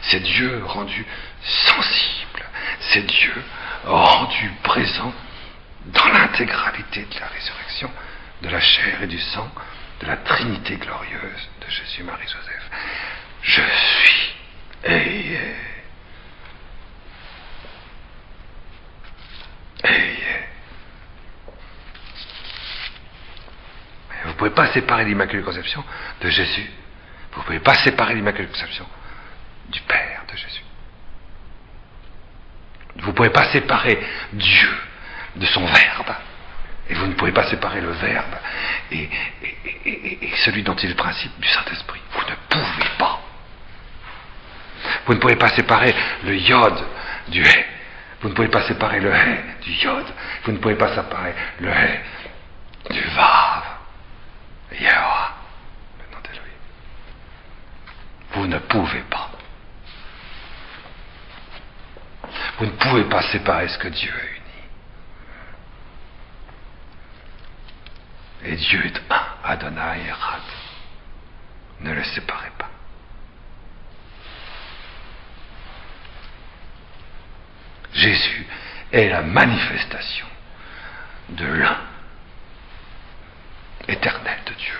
C'est Dieu rendu sensible. C'est Dieu rendu présent dans l'intégralité de la résurrection, de la chair et du sang, de la Trinité glorieuse de Jésus, Marie, Joseph. Je suis. Ayez. Vous ne pouvez pas séparer l'Immaculée Conception de Jésus. Vous ne pouvez pas séparer l'Immaculée Conception du Père de Jésus. Vous ne pouvez pas séparer Dieu de son Verbe. Et vous ne pouvez pas séparer le Verbe et celui dont il est le principe du Saint-Esprit. Vous ne pouvez pas. Vous ne pouvez pas séparer le Yod du He. Vous ne pouvez pas séparer le He du Yod. Vous ne pouvez pas séparer le He du Vav. Yehoah, le nom d'Élohim. Vous ne pouvez pas. Vous ne pouvez pas séparer ce que Dieu a uni. Et Dieu est un, Adonai Echad. Ne le séparez pas. Jésus est la manifestation de l'un éternel de Dieu.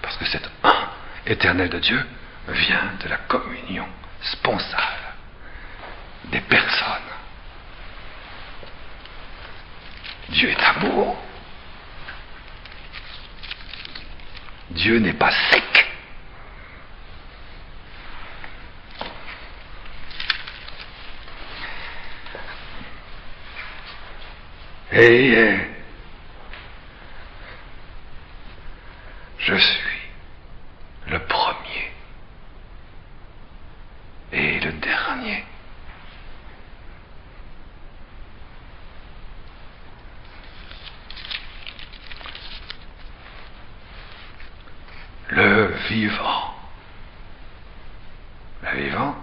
Parce que cet un éternel de Dieu vient de la communion sponsale des personnes. Dieu est amour. Dieu n'est pas sec. Et je suis le premier et le dernier. Le vivant. Le vivant,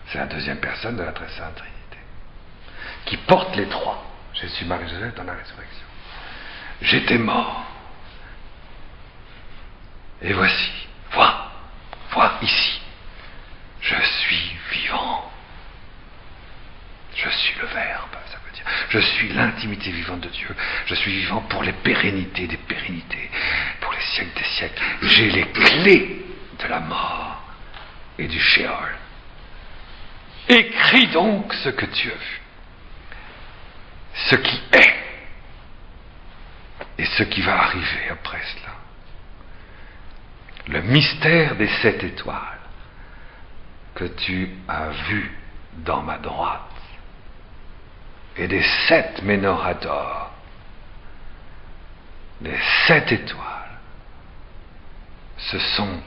c'est la deuxième personne de la Très Sainte Trinité, qui porte les trois. Jésus, Marie, Joseph dans la résurrection. J'étais mort. Et voici, vois ici. Je suis vivant. Je suis le Verbe, ça veut dire. Je suis l'intimité vivante de Dieu. Je suis vivant pour les pérennités des pérennités, pour les siècles des siècles. J'ai les clés de la mort et du Sheol. Écris donc ce que tu as vu. Ce qui est et ce qui va arriver après cela. Le mystère des 7 étoiles que tu as vu dans ma droite et des 7 menorahs d'or. Les 7 étoiles, ce sont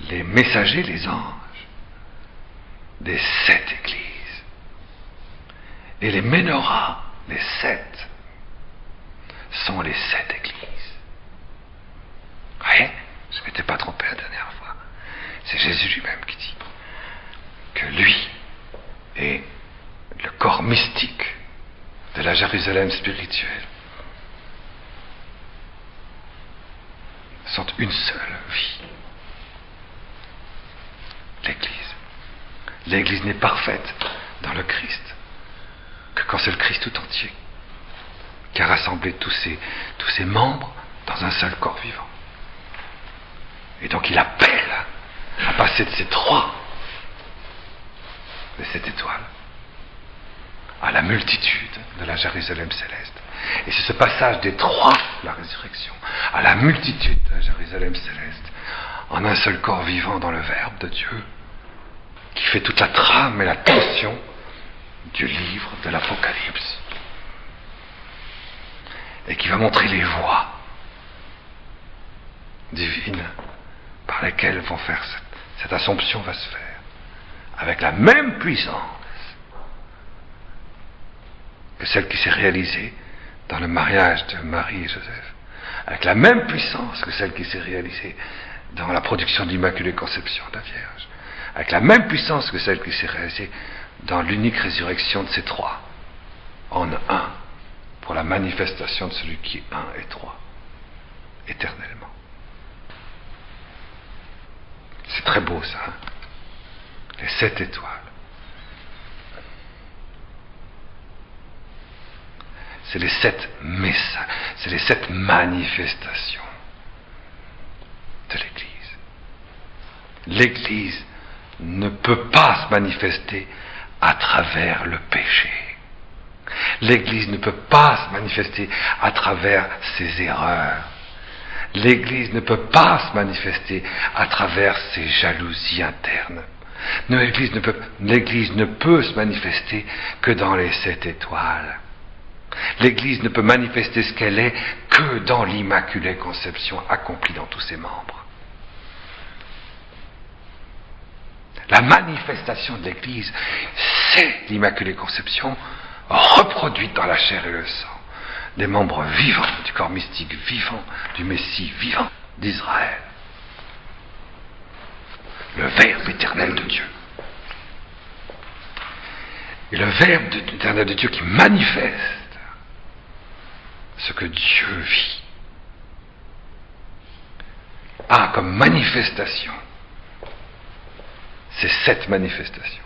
les messagers, les anges, des 7 églises. Et les menorahs, les 7, sont les 7 églises. Vous voyez, je ne m'étais pas trompé la dernière fois. C'est Jésus lui-même qui dit que lui est le corps mystique de la Jérusalem spirituelle. Sont une seule vie. L'Église. L'Église n'est parfaite dans le Christ que quand c'est le Christ tout entier qui a rassemblé tous ses membres dans un seul corps vivant. Et donc il appelle à passer de ces 3, de cette étoile, à la multitude de la Jérusalem céleste. Et c'est ce passage des 3, la résurrection, à la multitude de la Jérusalem céleste, en un seul corps vivant dans le Verbe de Dieu, qui fait toute la trame et la tension du livre de l'Apocalypse. Et qui va montrer les voies divines par lesquelles cette assomption va se faire, avec la même puissance que celle qui s'est réalisée dans le mariage de Marie et Joseph, avec la même puissance que celle qui s'est réalisée dans la production de l'Immaculée Conception de la Vierge, avec la même puissance que celle qui s'est réalisée dans l'unique résurrection de ces 3, en un, pour la manifestation de celui qui est 1 et 3, éternellement. C'est très beau ça, hein? Les 7 étoiles. C'est les 7 messages, c'est les 7 manifestations de l'Église. L'Église ne peut pas se manifester à travers le péché. L'Église ne peut pas se manifester à travers ses erreurs. L'Église ne peut pas se manifester à travers ses jalousies internes. L'Église ne peut se manifester que dans les 7 étoiles. L'Église ne peut manifester ce qu'elle est que dans l'Immaculée Conception accomplie dans tous ses membres. La manifestation de l'Église, c'est l'Immaculée Conception reproduite dans la chair et le sang des membres vivants du corps mystique vivant, du Messie vivant d'Israël. Le Verbe éternel de Dieu. Et le Verbe éternel de Dieu qui manifeste ce que Dieu vit a comme manifestation ces 7 manifestations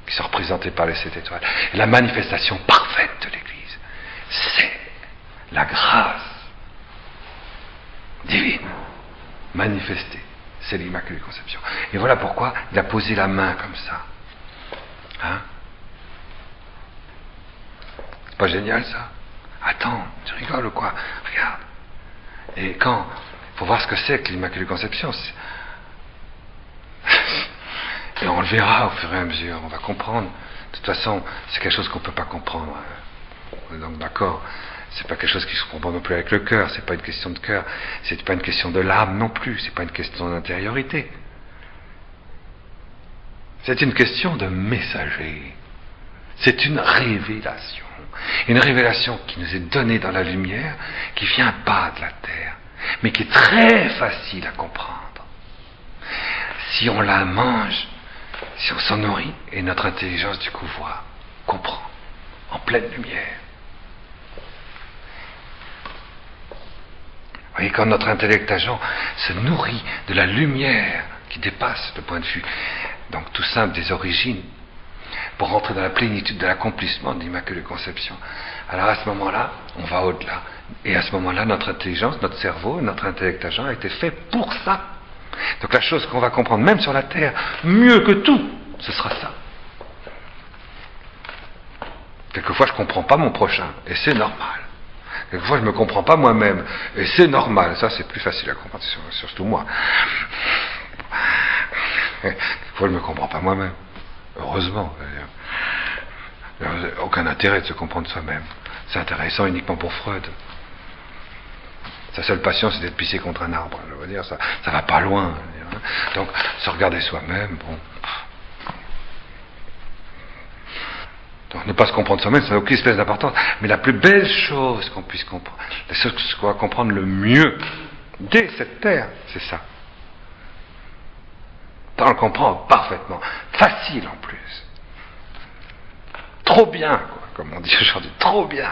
qui sont représentées par les 7 étoiles. Et la manifestation parfaite de l'Église, c'est la grâce divine manifestée. C'est l'Immaculée Conception. Et voilà pourquoi il a posé la main comme ça. Hein? C'est pas génial ça? Attends, tu rigoles ou quoi? Regarde. Et quand il faut voir ce que c'est que l'Immaculée Conception. Et on le verra au fur et à mesure, on va comprendre. De toute façon, c'est quelque chose qu'on ne peut pas comprendre. On est donc d'accord. C'est pas quelque chose qui se comprend non plus avec le cœur, c'est pas une question de cœur, c'est pas une question de l'âme non plus, c'est pas une question d'intériorité. C'est une question de messager. C'est une révélation. Une révélation qui nous est donnée dans la lumière, qui vient pas de la terre, mais qui est très facile à comprendre. Si on la mange, si on s'en nourrit, et notre intelligence du coup voit, comprend, en pleine lumière. Vous voyez, quand notre intellect agent se nourrit de la lumière qui dépasse le point de vue, donc tout simple des origines, pour rentrer dans la plénitude de l'accomplissement de l'Immaculée Conception, alors à ce moment-là, on va au-delà. Et à ce moment-là, notre intelligence, notre cerveau, notre intellect agent a été fait pour ça. Donc la chose qu'on va comprendre, même sur la terre, mieux que tout, ce sera ça. Quelquefois, je ne comprends pas mon prochain, et c'est normal. Quelquefois, je ne me comprends pas moi-même, et c'est normal. Ça, c'est plus facile à comprendre, surtout moi. Quelquefois, je ne me comprends pas moi-même. Heureusement. Il n'y a aucun intérêt de se comprendre soi-même. C'est intéressant uniquement pour Freud. Sa seule passion, c'est d'être pissé contre un arbre. Je veux dire, ça va pas loin. Donc, se regarder soi-même, bon. Donc, ne pas se comprendre soi-même, ça n'a aucune espèce d'importance. Mais la plus belle chose qu'on puisse comprendre, la chose qu'on va comprendre le mieux dès cette terre, c'est ça. On le comprend parfaitement. Facile en plus. Trop bien, quoi, comme on dit aujourd'hui. Trop bien.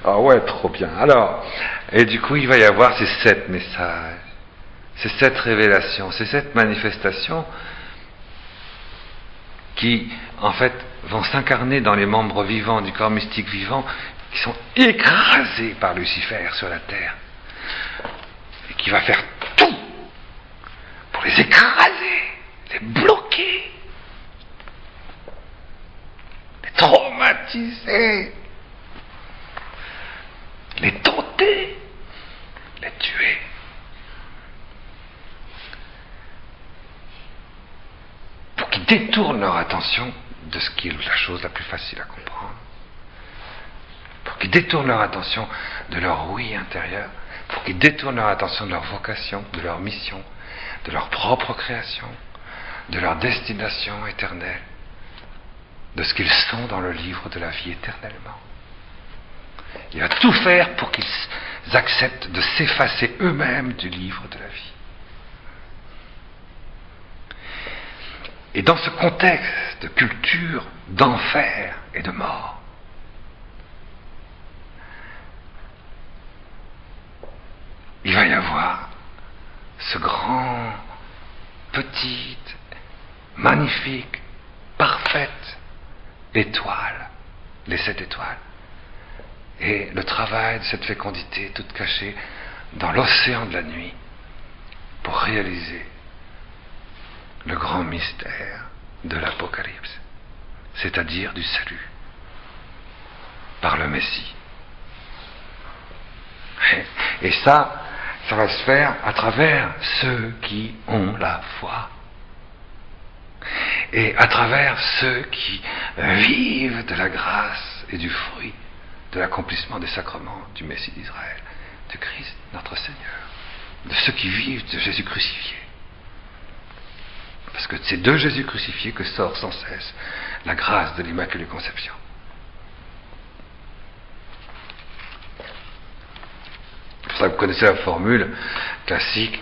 Ah ouais, trop bien. Alors, et du coup, il va y avoir ces 7 messages, ces 7 révélations, ces 7 manifestations qui, en fait, vont s'incarner dans les membres vivants du corps mystique vivant, qui sont écrasés par Lucifer sur la terre, et qui va faire tout pour les écraser, les bloquer, les traumatiser, les tenter, les tuer. Pour qu'ils détournent leur attention de ce qui est la chose la plus facile à comprendre. Pour qu'ils détournent leur attention de leur oui intérieur. Pour qu'ils détournent leur attention de leur vocation, de leur mission, de leur propre création, de leur destination éternelle, de ce qu'ils sont dans le livre de la vie éternellement. Il va tout faire pour qu'ils acceptent de s'effacer eux-mêmes du livre de la vie. Et dans ce contexte de culture d'enfer et de mort, il va y avoir ce grand, petite, magnifique, parfaite étoile, les 7 étoiles. Et le travail de cette fécondité toute cachée dans l'océan de la nuit pour réaliser le grand mystère de l'Apocalypse, c'est-à-dire du salut par le Messie. Et ça va se faire à travers ceux qui ont la foi. Et à travers ceux qui vivent de la grâce et du fruit de l'accomplissement des sacrements du Messie d'Israël, de Christ notre Seigneur, de ceux qui vivent de Jésus crucifié. Parce que c'est de Jésus crucifié que sort sans cesse la grâce de l'Immaculée Conception. C'est pour ça que vous connaissez la formule classique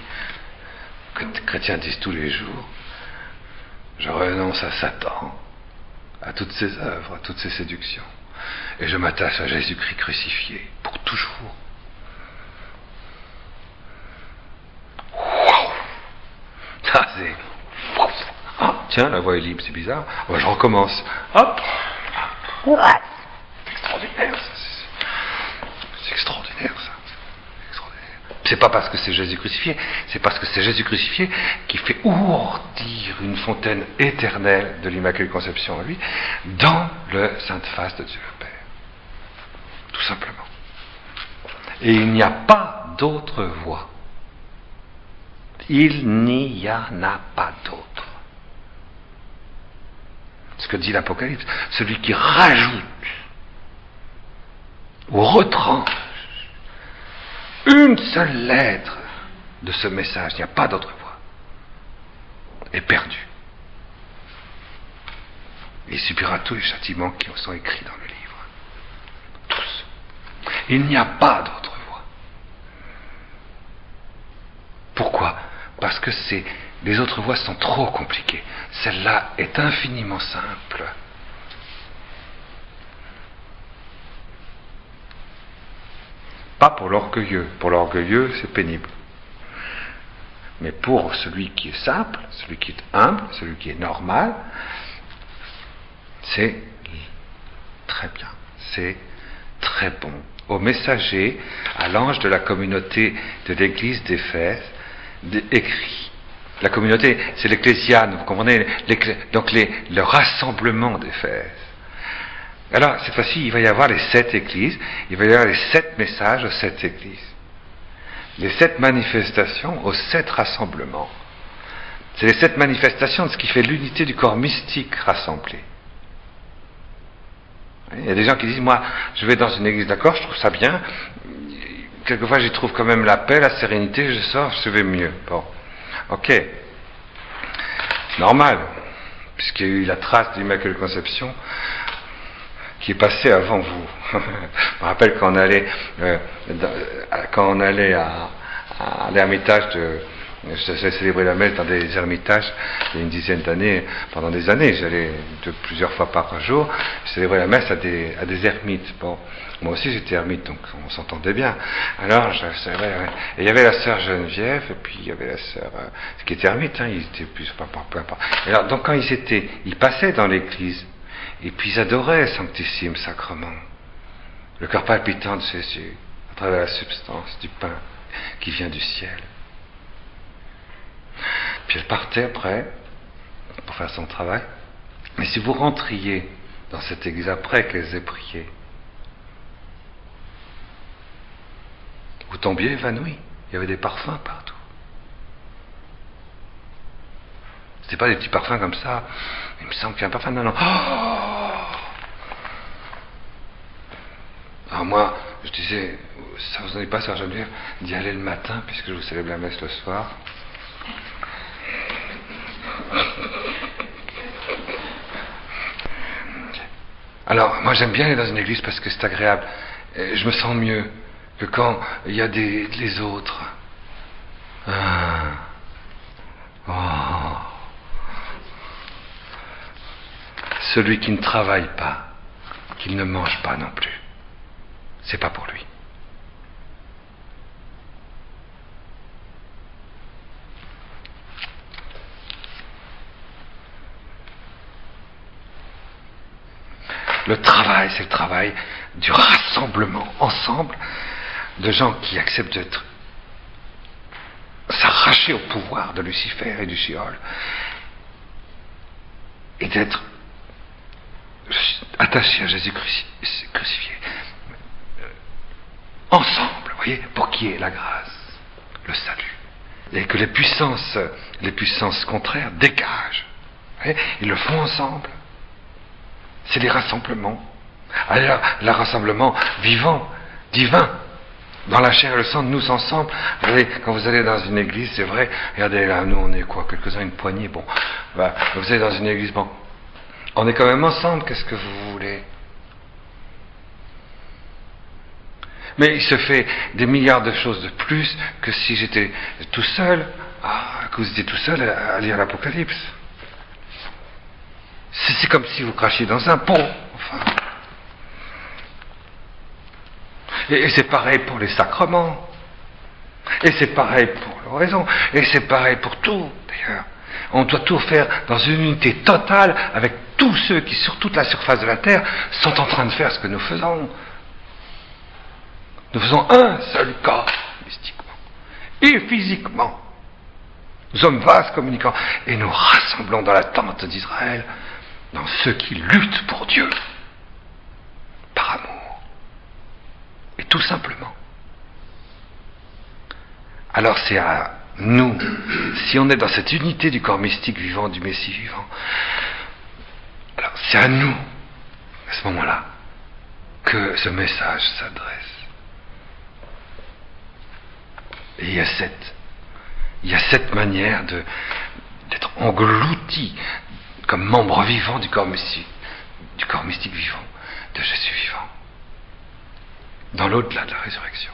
que les chrétiens disent tous les jours: je renonce à Satan, à toutes ses œuvres, à toutes ses séductions, et je m'attache à Jésus-Christ crucifié pour toujours. Wow. Ça c'est... Ah, tiens, la voix est libre, c'est bizarre. Oh, je recommence. Hop. C'est extraordinaire, ça. C'est extraordinaire, ça. C'est extraordinaire. C'est pas parce que c'est Jésus crucifié, c'est parce que c'est Jésus crucifié qui fait ourdir une fontaine éternelle de l'Immaculée Conception en lui dans le sainte face de Dieu le Père. Tout simplement. Et il n'y a pas d'autre voie. Il n'y en a pas d'autre. Ce que dit l'Apocalypse, celui qui rajoute ou retranche une seule lettre de ce message, il n'y a pas d'autre voie, est perdu. Il subira tous les châtiments qui sont écrits dans le livre. Tous. Il n'y a pas d'autre voie. Pourquoi ? Parce que les autres voies sont trop compliquées. Celle-là est infiniment simple. Pas pour l'orgueilleux. Pour l'orgueilleux, c'est pénible. Mais pour celui qui est simple, celui qui est humble, celui qui est normal, c'est très bien. C'est très bon. Au messager, à l'ange de la communauté de l'église d'Éphèse, écrit. La communauté, c'est l'ecclésiane, vous comprenez, donc le rassemblement d'Éphèse. Alors, cette fois-ci, il va y avoir les 7 églises, il va y avoir les 7 messages aux 7 églises. Les 7 manifestations aux 7 rassemblements. C'est les 7 manifestations de ce qui fait l'unité du corps mystique rassemblé. Il y a des gens qui disent, moi, je vais dans une église, d'accord, je trouve ça bien, quelquefois j'y trouve quand même la paix, la sérénité, je sors, je vais mieux. Bon. Ok. Normal. Puisqu'il y a eu la trace de l'Immaculée Conception qui est passée avant vous. Je me rappelle quand on allait à l'ermitage je célébrais la messe dans des ermitages il y a une dizaine d'années, pendant des années, j'allais plusieurs fois par jour, je célébrais la messe à des ermites. Bon, moi aussi j'étais ermite, donc on s'entendait bien. Alors je célébrais, et il y avait la sœur Geneviève, et puis il y avait la sœur qui était ermite, ils étaient plus, peu importe. Et alors donc quand ils passaient dans l'église, et puis ils adoraient Sanctissime Sacrement, le cœur palpitant de Jésus, à travers la substance du pain qui vient du ciel. Puis elle partait après pour faire son travail. Mais si vous rentriez dans cette église après qu'elles aient prié, vous tombiez évanoui. Il y avait des parfums partout. C'était pas des petits parfums comme ça. Il me semble qu'il y a un parfum. Non. Alors moi, je disais, ça vous en est pas, Sœur Geneviève, d'y aller le matin, puisque je vous célèbre la messe le soir. Alors, moi j'aime bien aller dans une église parce que c'est agréable. Je me sens mieux que quand il y a les autres. Celui qui ne travaille pas, qui ne mange pas non plus, c'est pas pour lui. Le travail, c'est le travail du rassemblement ensemble de gens qui acceptent de s'arracher au pouvoir de Lucifer et du Sheol et d'être attachés à Jésus crucifié. Ensemble, vous voyez, pour qui est la grâce, le salut. Et que les puissances contraires dégagent. Vous voyez, ils le font ensemble. C'est les rassemblements. Alors, le rassemblement vivant, divin, dans la chair et le sang, nous ensemble. Vous voyez, quand vous allez dans une église, c'est vrai, regardez là, nous on est quoi, quelques-uns, une poignée, bon, vous allez dans une église, bon, on est quand même ensemble, qu'est-ce que vous voulez? Mais il se fait des milliards de choses de plus que si j'étais tout seul, que vous étiez tout seul à lire l'Apocalypse. C'est comme si vous crachiez dans un pot, enfin. Et c'est pareil pour les sacrements. Et c'est pareil pour l'oraison. Et c'est pareil pour tout, d'ailleurs. On doit tout faire dans une unité totale avec tous ceux qui, sur toute la surface de la terre, sont en train de faire ce que nous faisons. Nous faisons un seul corps, mystiquement. Et physiquement. Nous sommes vases communicants. Et nous rassemblons dans la tente d'Israël dans ceux qui luttent pour Dieu, par amour, et tout simplement. Alors c'est à nous, si on est dans cette unité du corps mystique vivant, du Messie vivant, alors c'est à nous, à ce moment-là, que ce message s'adresse. Et il y a cette manière d'être englouti comme membre vivant du corps mystique vivant, de Jésus vivant, dans l'au-delà de la résurrection.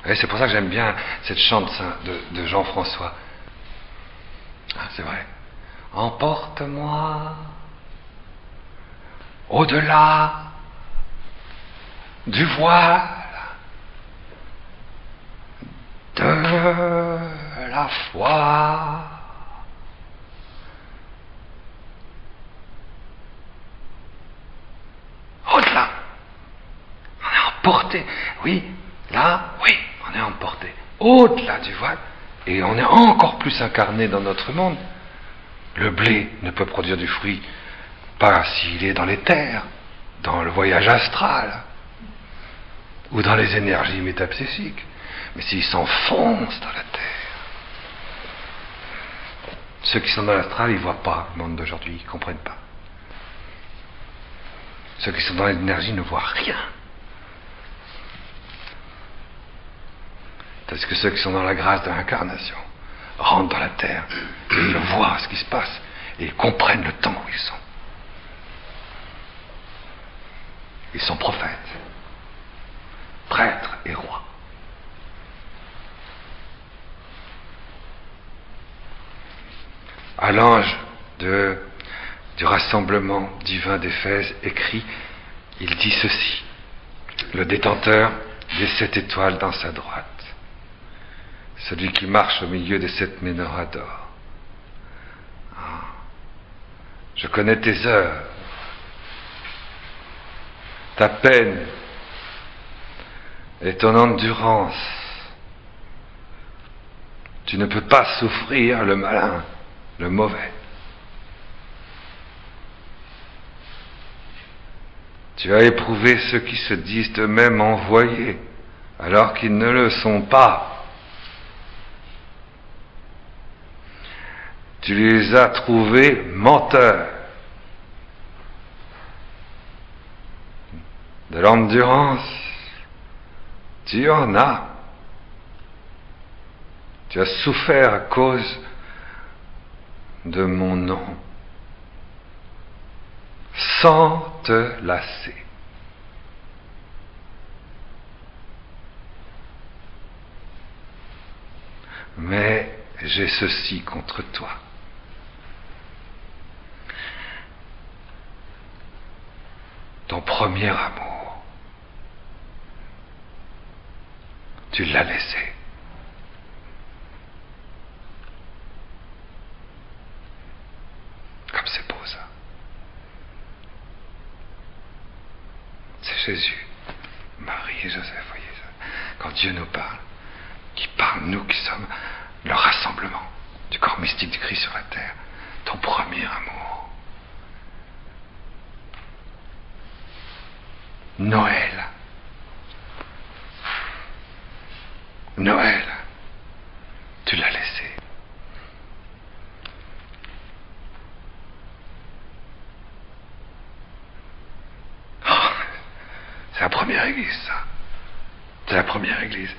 Et c'est pour ça que j'aime bien cette chante de Jean-François. C'est vrai. Emporte-moi au-delà du voile de la foi. Au-delà. On est emporté. Oui, là, oui, on est emporté. Au-delà du voile. Et on est encore plus incarné dans notre monde. Le blé ne peut produire du fruit pas s'il est dans les terres, dans le voyage astral, ou dans les énergies métapsychiques, mais s'il s'enfonce dans la terre. Ceux qui sont dans l'astral, ils ne voient pas le monde d'aujourd'hui, ils ne comprennent pas. Ceux qui sont dans l'énergie ne voient rien. Tandis que ceux qui sont dans la grâce de l'incarnation rentrent dans la terre, et ils voient ce qui se passe, et ils comprennent le temps où ils sont. Ils sont prophètes, prêtres et rois. À l'ange du rassemblement divin d'Éphèse écrit, il dit ceci: le détenteur des 7 étoiles dans sa droite, celui qui marche au milieu des 7 menorahs d'or. Je connais tes œuvres, ta peine et ton endurance. Tu ne peux pas souffrir le malin, le mauvais. Tu as éprouvé ceux qui se disent eux-mêmes envoyés, alors qu'ils ne le sont pas. Tu les as trouvés menteurs. De l'endurance, tu en as. Tu as souffert à cause de mon nom, sans te lasser. Mais j'ai ceci contre toi. Ton premier amour, tu l'as laissé. Comme c'est beau ça. C'est Jésus, Marie et Joseph, voyez ça. Quand Dieu nous parle, qui parle, nous qui sommes le rassemblement du corps mystique du Christ sur la terre, ton premier amour. Noël. Noël, tu l'as laissé. Oh, c'est la première église, ça. C'est la première église.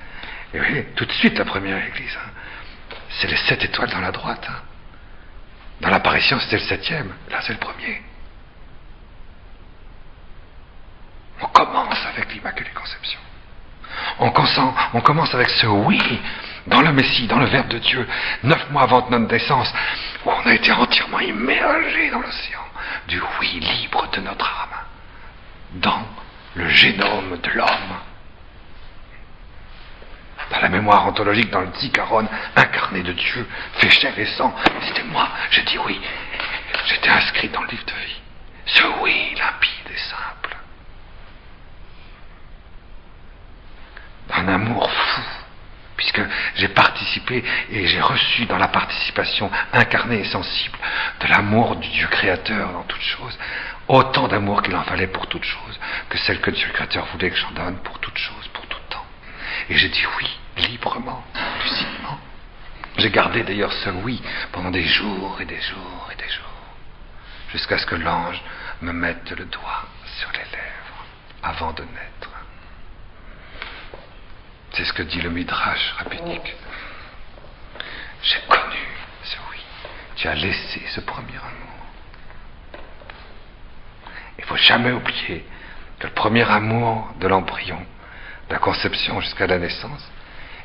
Et oui, tout de suite la première église. C'est les 7 étoiles dans la droite. Dans l'apparition, c'était le 7e. Là, c'est le premier. On commence avec l'Immaculée Conception. On commence avec ce oui dans le Messie, dans le Verbe de Dieu, 9 mois avant notre naissance, où on a été entièrement immergé dans l'océan du oui libre de notre âme, dans le génome de l'homme, dans la mémoire ontologique, dans le Zikaron incarné de Dieu, fait chair et sang. C'était moi, j'ai dit oui. J'étais inscrit dans le livre de vie. Ce oui limpide et simple. Un amour fou, puisque j'ai participé et j'ai reçu dans la participation incarnée et sensible de l'amour du Dieu créateur dans toutes choses, autant d'amour qu'il en fallait pour toutes choses, que celle que Dieu créateur voulait que j'en donne pour toutes choses, pour tout temps. Et j'ai dit oui, librement, lucidement. J'ai gardé d'ailleurs ce oui pendant des jours et des jours et des jours, jusqu'à ce que l'ange me mette le doigt sur les lèvres avant de naître. C'est ce que dit le Midrash rabbinique. J'ai connu ce oui. Tu as laissé ce premier amour. Il ne faut jamais oublier que le premier amour de l'embryon, de la conception jusqu'à la naissance,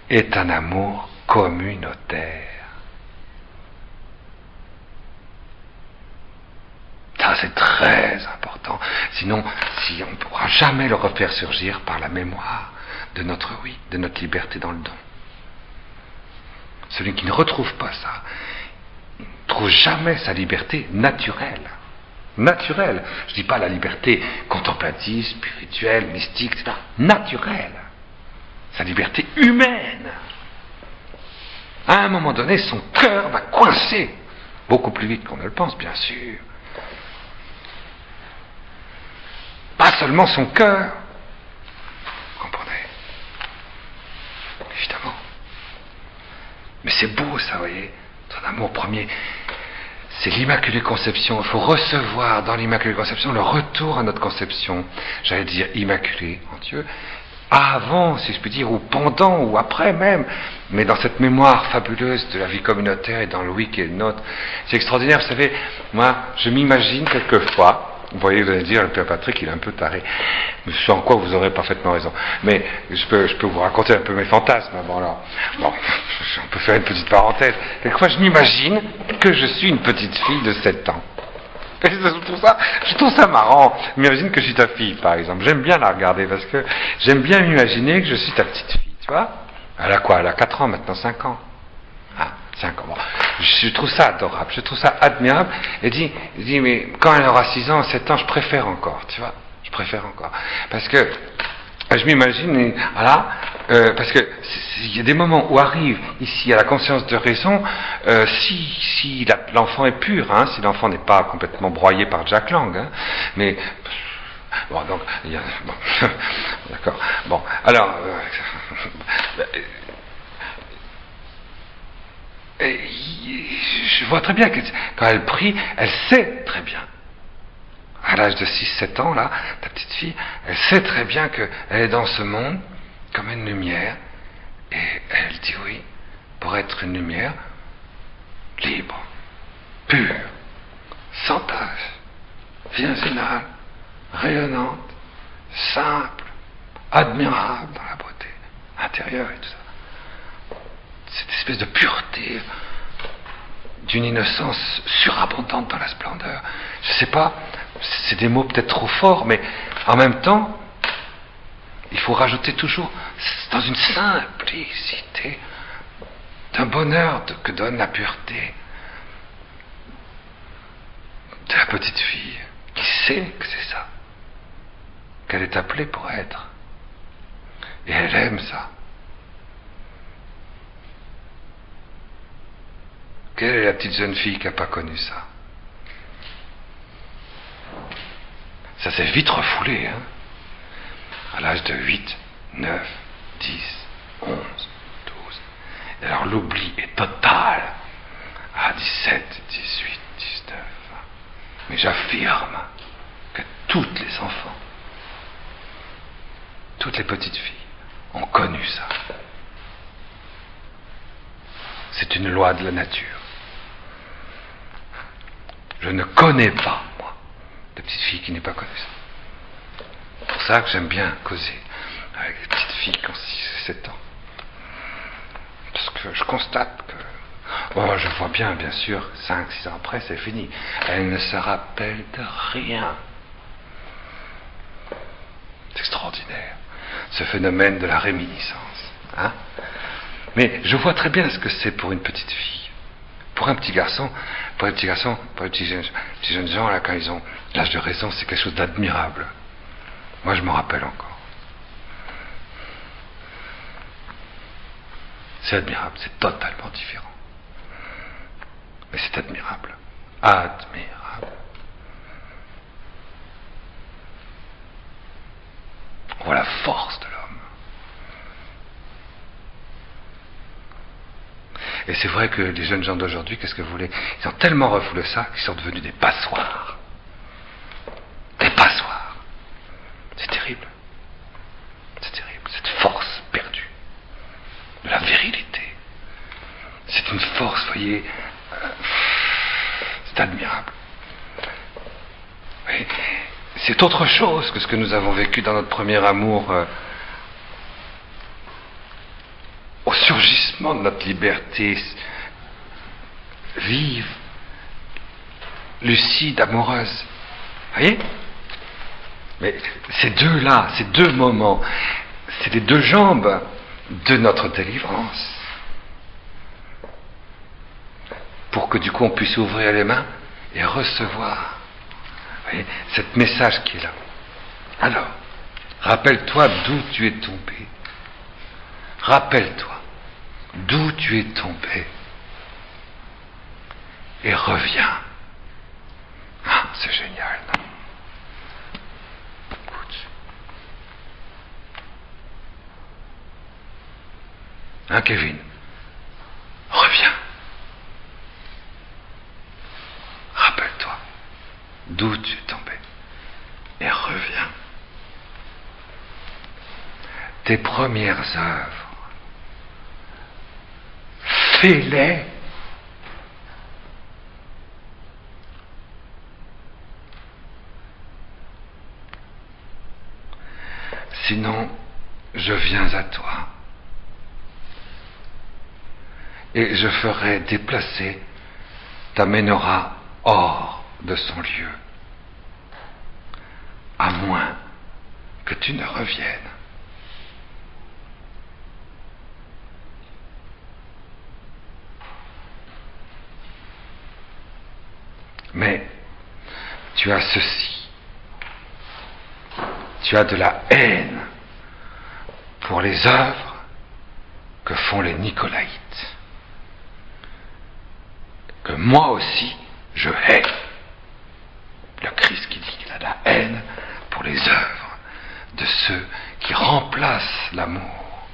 est un amour communautaire. Ça, c'est très important. Sinon, si on ne pourra jamais le refaire surgir par la mémoire de notre oui, de notre liberté dans le don. Celui qui ne retrouve pas ça, ne trouve jamais sa liberté naturelle. Naturelle. Je ne dis pas la liberté contemplative, spirituelle, mystique, c'est naturelle. Sa liberté humaine. À un moment donné, son cœur va coincer, beaucoup plus vite qu'on ne le pense, bien sûr. Pas seulement son cœur, vous comprenez? Évidemment. Mais c'est beau ça, vous voyez, ton amour premier. C'est l'Immaculée Conception. Il faut recevoir dans l'Immaculée Conception le retour à notre conception, j'allais dire immaculée en Dieu, avant, si je puis dire, ou pendant, ou après même, mais dans cette mémoire fabuleuse de la vie communautaire et dans Louis qui est le nôtre. C'est extraordinaire, vous savez, moi, je m'imagine quelquefois, vous voyez, vous allez dire, le Père Patrick, il est un peu taré, ce en quoi vous aurez parfaitement raison, mais je peux vous raconter un peu mes fantasmes, bon, alors, bon, on peut faire une petite parenthèse, quelquefois je m'imagine que je suis une petite fille de 7 ans. Je trouve ça marrant. M'imagine que je suis ta fille, par exemple. J'aime bien la regarder parce que j'aime bien m'imaginer que je suis ta petite fille, tu vois. Elle a quoi? Elle a 4 ans maintenant, 5 ans. Ah, 5 ans. Bon. Je trouve ça adorable, je trouve ça admirable. Et dis, mais quand elle aura 6 ans, 7 ans, je préfère encore, tu vois. Je préfère encore. Parce que je m'imagine, voilà, parce que il y a des moments où arrive ici à la conscience de raison, si l'enfant est pur, hein, si l'enfant n'est pas complètement broyé par Jack Lang, hein, mais bon, donc, bon, d'accord, bon, alors, je vois très bien que quand elle prie, elle sait très bien. À l'âge de 6-7 ans, là, ta petite fille, elle sait très bien qu'elle est dans ce monde comme une lumière, et elle dit oui, pour être une lumière libre, pure, sans tache, virginale, rayonnante, simple, admirable dans la beauté intérieure et tout ça. Cette espèce de pureté, d'une innocence surabondante dans la splendeur. Je ne sais pas, c'est des mots peut-être trop forts, mais en même temps, il faut rajouter toujours dans une simplicité d'un bonheur que donne la pureté de la petite fille qui sait que c'est ça, qu'elle est appelée pour être. Et elle aime ça. Quelle est la petite jeune fille qui n'a pas connu ça? Ça s'est vite refoulé, hein? À l'âge de 8, 9, 10, 11, 12. Et alors l'oubli est total à 17, 18, 19. Mais j'affirme que toutes les enfants, toutes les petites filles ont connu ça. C'est une loi de la nature. Je ne connais pas, moi, de petite fille qui n'ait pas connu ça. C'est pour ça que j'aime bien causer avec des petites filles qui ont 6 et 7 ans. Parce que je constate que, bon, je vois bien sûr, 5, 6 ans après, c'est fini. Elle ne se rappelle de rien. C'est extraordinaire, ce phénomène de la réminiscence. Hein? Mais je vois très bien ce que c'est pour une petite fille. Pour un petit garçon, pour les petits jeunes gens, là, quand ils ont l'âge de raison, c'est quelque chose d'admirable. Moi, je m'en rappelle encore. C'est admirable, c'est totalement différent. Mais c'est admirable. Admirable. On voit la force de l'homme. Et c'est vrai que les jeunes gens d'aujourd'hui, qu'est-ce que vous voulez? Ils ont tellement refoulé ça qu'ils sont devenus des passoires. Des passoires. C'est terrible. C'est terrible. Cette force perdue de la virilité. C'est une force, vous voyez, c'est admirable. Oui, c'est autre chose que ce que nous avons vécu dans notre premier amour, au surgissement de notre liberté vive, lucide, amoureuse. Vous voyez? Mais ces deux-là, ces deux moments, c'est les deux jambes de notre délivrance. Pour que du coup on puisse ouvrir les mains et recevoir, vous voyez, cet message qui est là. Alors, rappelle-toi d'où tu es tombé. Rappelle-toi d'où tu es tombé et reviens. Ah, c'est génial, non? Écoute. Hein, Kevin? Reviens. Rappelle-toi d'où tu es tombé et reviens. tes premières œuvres. Fais-les. Sinon, je viens à toi et je ferai déplacer ta menorah hors de son lieu, à moins que tu ne reviennes. Mais tu as ceci, tu as de la haine pour les œuvres que font les Nicolaïtes, que moi aussi je hais. Le Christ qui dit qu'il a de la haine pour les œuvres de ceux qui remplacent l'amour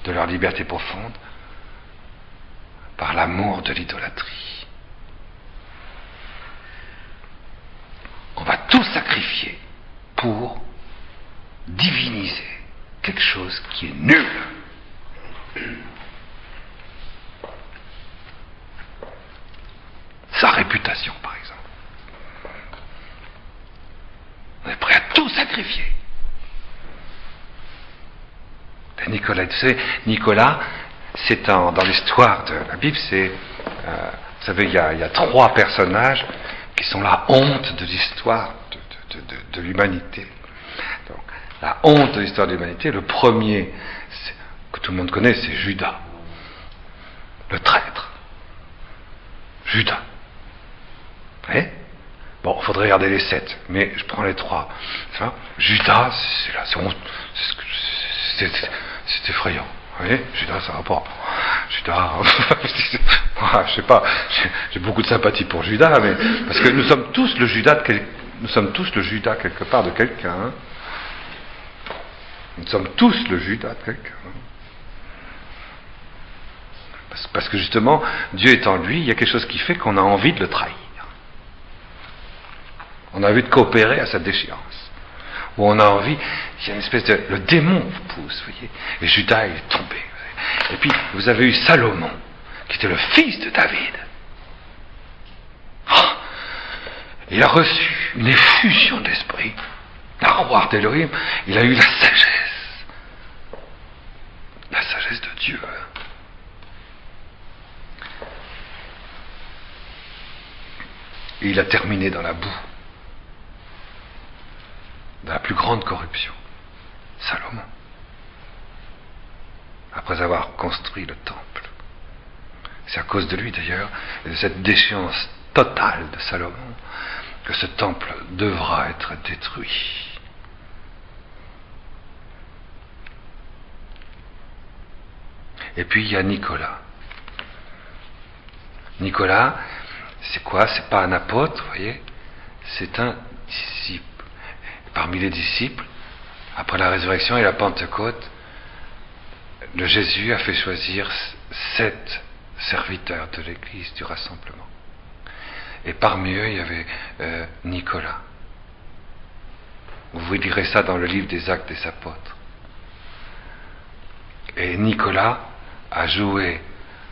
de leur liberté profonde par l'amour de l'idolâtrie. On va tout sacrifier pour diviniser quelque chose qui est nul. Sa réputation, par exemple. On est prêt à tout sacrifier. Nicolas, tu sais, Nicolas, c'est dans l'histoire de la Bible, c'est, vous savez, il y a 3 personnages qui sont la honte de l'histoire de l'humanité. Donc, la honte de l'histoire de l'humanité, le premier, que tout le monde connaît, c'est Judas, le traître. Judas. Vous voyez ? Bon, il faudrait regarder les 7, mais je prends les 3. Enfin, Judas, c'est effrayant. Vous voyez ? Judas, ça va pas. Judas, je sais pas, j'ai beaucoup de sympathie pour Judas, mais parce que nous sommes tous le Judas quelque part de quelqu'un. Hein. Nous sommes tous le Judas de quelqu'un. Parce que justement, Dieu étant lui, il y a quelque chose qui fait qu'on a envie de le trahir. On a envie de coopérer à sa déchéance. Ou on a envie, il y a une espèce de... Le démon vous pousse, vous voyez. Et Judas, il est tombé. Et puis, vous avez eu Salomon, qui était le fils de David. Oh, il a reçu une effusion d'esprit. La roi d'Élohim, il a eu la sagesse. La sagesse de Dieu. Et il a terminé dans la boue. Dans la plus grande corruption. Salomon. Après avoir construit le temple. C'est à cause de lui d'ailleurs, et de cette déchéance totale de Salomon, que ce temple devra être détruit. Et puis il y a Nicolas. Nicolas, c'est quoi ? C'est pas un apôtre, vous voyez ? C'est un disciple. Parmi les disciples, après la résurrection et la Pentecôte, le Jésus a fait choisir 7 serviteurs de l'Église du rassemblement. Et parmi eux, il y avait Nicolas. Vous lirez ça dans le livre des Actes des Apôtres. Et Nicolas a joué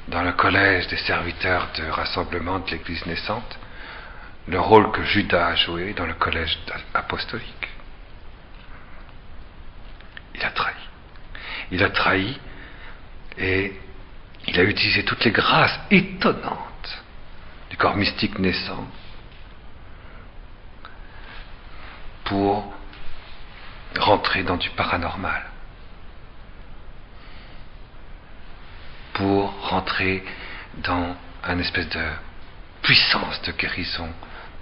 dans le collège des serviteurs de rassemblement de l'Église naissante le rôle que Judas a joué dans le collège apostolique. Il a trahi. Il a trahi et il a utilisé toutes les grâces étonnantes du corps mystique naissant pour rentrer dans du paranormal, pour rentrer dans une espèce de puissance de guérison,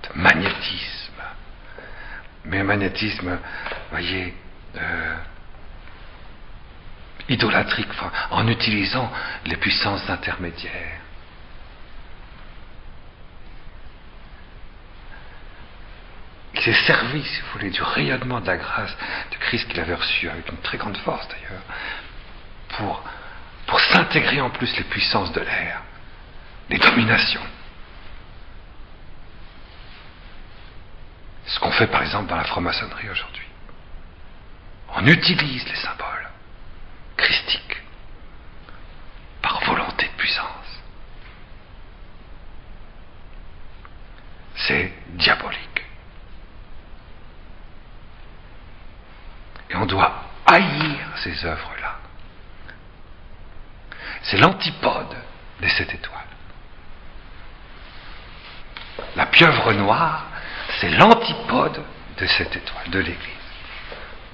de magnétisme. Mais un magnétisme, voyez, idolâtrique, enfin, en utilisant les puissances intermédiaires. Il s'est servi, si vous voulez, du rayonnement de la grâce de Christ qu'il avait reçu, avec une très grande force d'ailleurs, pour s'intégrer en plus les puissances de l'air, les dominations. Ce qu'on fait par exemple dans la franc-maçonnerie aujourd'hui. On utilise les symboles christique, par volonté de puissance. C'est diabolique. Et on doit haïr ces œuvres-là. C'est l'antipode des 7 étoiles. La pieuvre noire, c'est l'antipode des 7 étoiles, de l'Église.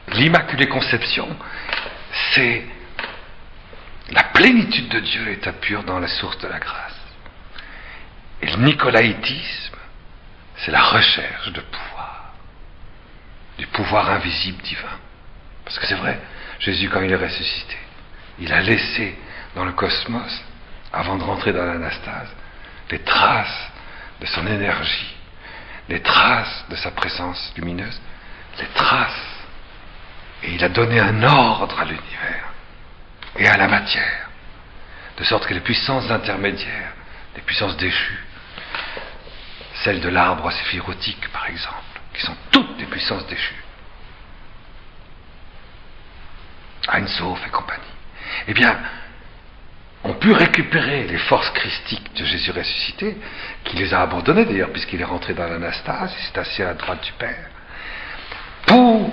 L'Immaculée Conception, c'est la plénitude de Dieu, l'état pur dans la source de la grâce. Et le nicolaïtisme, c'est la recherche de pouvoir, du pouvoir invisible divin. Parce que c'est vrai, Jésus, quand il est ressuscité, il a laissé dans le cosmos, avant de rentrer dans l'anastase, les traces de son énergie, les traces de sa présence lumineuse, les traces. Et il a donné un ordre à l'univers et à la matière, de sorte que les puissances intermédiaires, les puissances déchues, celles de l'arbre séphirotique par exemple, qui sont toutes des puissances déchues, Ein Sof et compagnie, eh bien, ont pu récupérer les forces christiques de Jésus ressuscité, qui les a abandonnées d'ailleurs, puisqu'il est rentré dans l'anastase, il s'est assis à la droite du Père, pour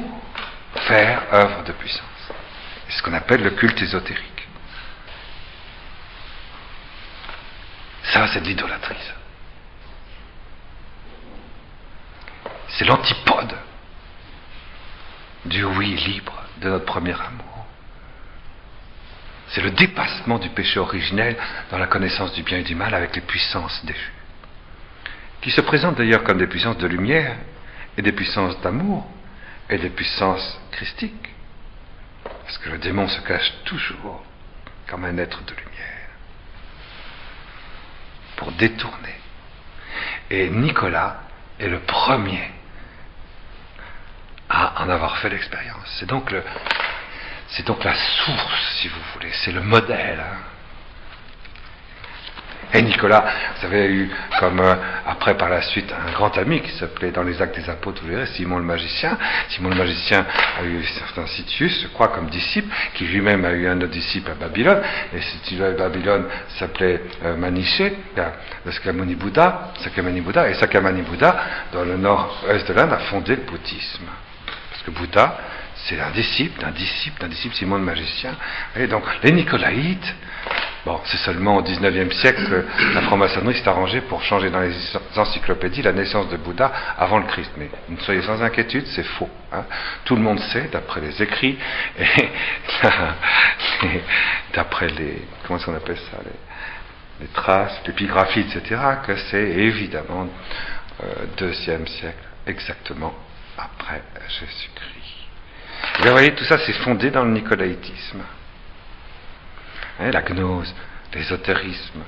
faire œuvre de puissance. C'est ce qu'on appelle le culte ésotérique. Ça, c'est de l'idolâtrie. C'est l'antipode du oui libre de notre premier amour. C'est le dépassement du péché originel dans la connaissance du bien et du mal avec les puissances déchues, qui se présentent d'ailleurs comme des puissances de lumière et des puissances d'amour et des puissances christiques, parce que le démon se cache toujours comme un être de lumière pour détourner. Et Nicolas est le premier à en avoir fait l'expérience. C'est donc la source, si vous voulez, c'est le modèle. Et Nicolas, vous avez eu comme après par la suite un grand ami qui s'appelait dans les Actes des Apôtres, vous verrez, Simon le magicien. Simon le magicien a eu certains Citius, je crois, comme disciple, qui lui-même a eu un autre disciple à Babylone, et ce à Babylone s'appelait Maniché, le Sakyamuni Bouddha, et Sakyamuni Bouddha, dans le nord-est de l'Inde, a fondé le bouddhisme. Parce que Bouddha, c'est un disciple d'un disciple, Simon le magicien. Et donc, les Nicolaïtes, bon, c'est seulement au XIXe siècle que la franc-maçonnerie s'est arrangée pour changer dans les encyclopédies la naissance de Bouddha avant le Christ. Mais ne soyez sans inquiétude, c'est faux. Hein. Tout le monde sait, d'après les écrits, et d'après les, comment est-ce qu'on appelle ça, les traces, l'épigraphie, etc., que c'est évidemment deuxième siècle, exactement après Jésus-Christ. Et vous voyez, tout ça c'est fondé dans le nicolaïtisme. La gnose, l'ésotérisme,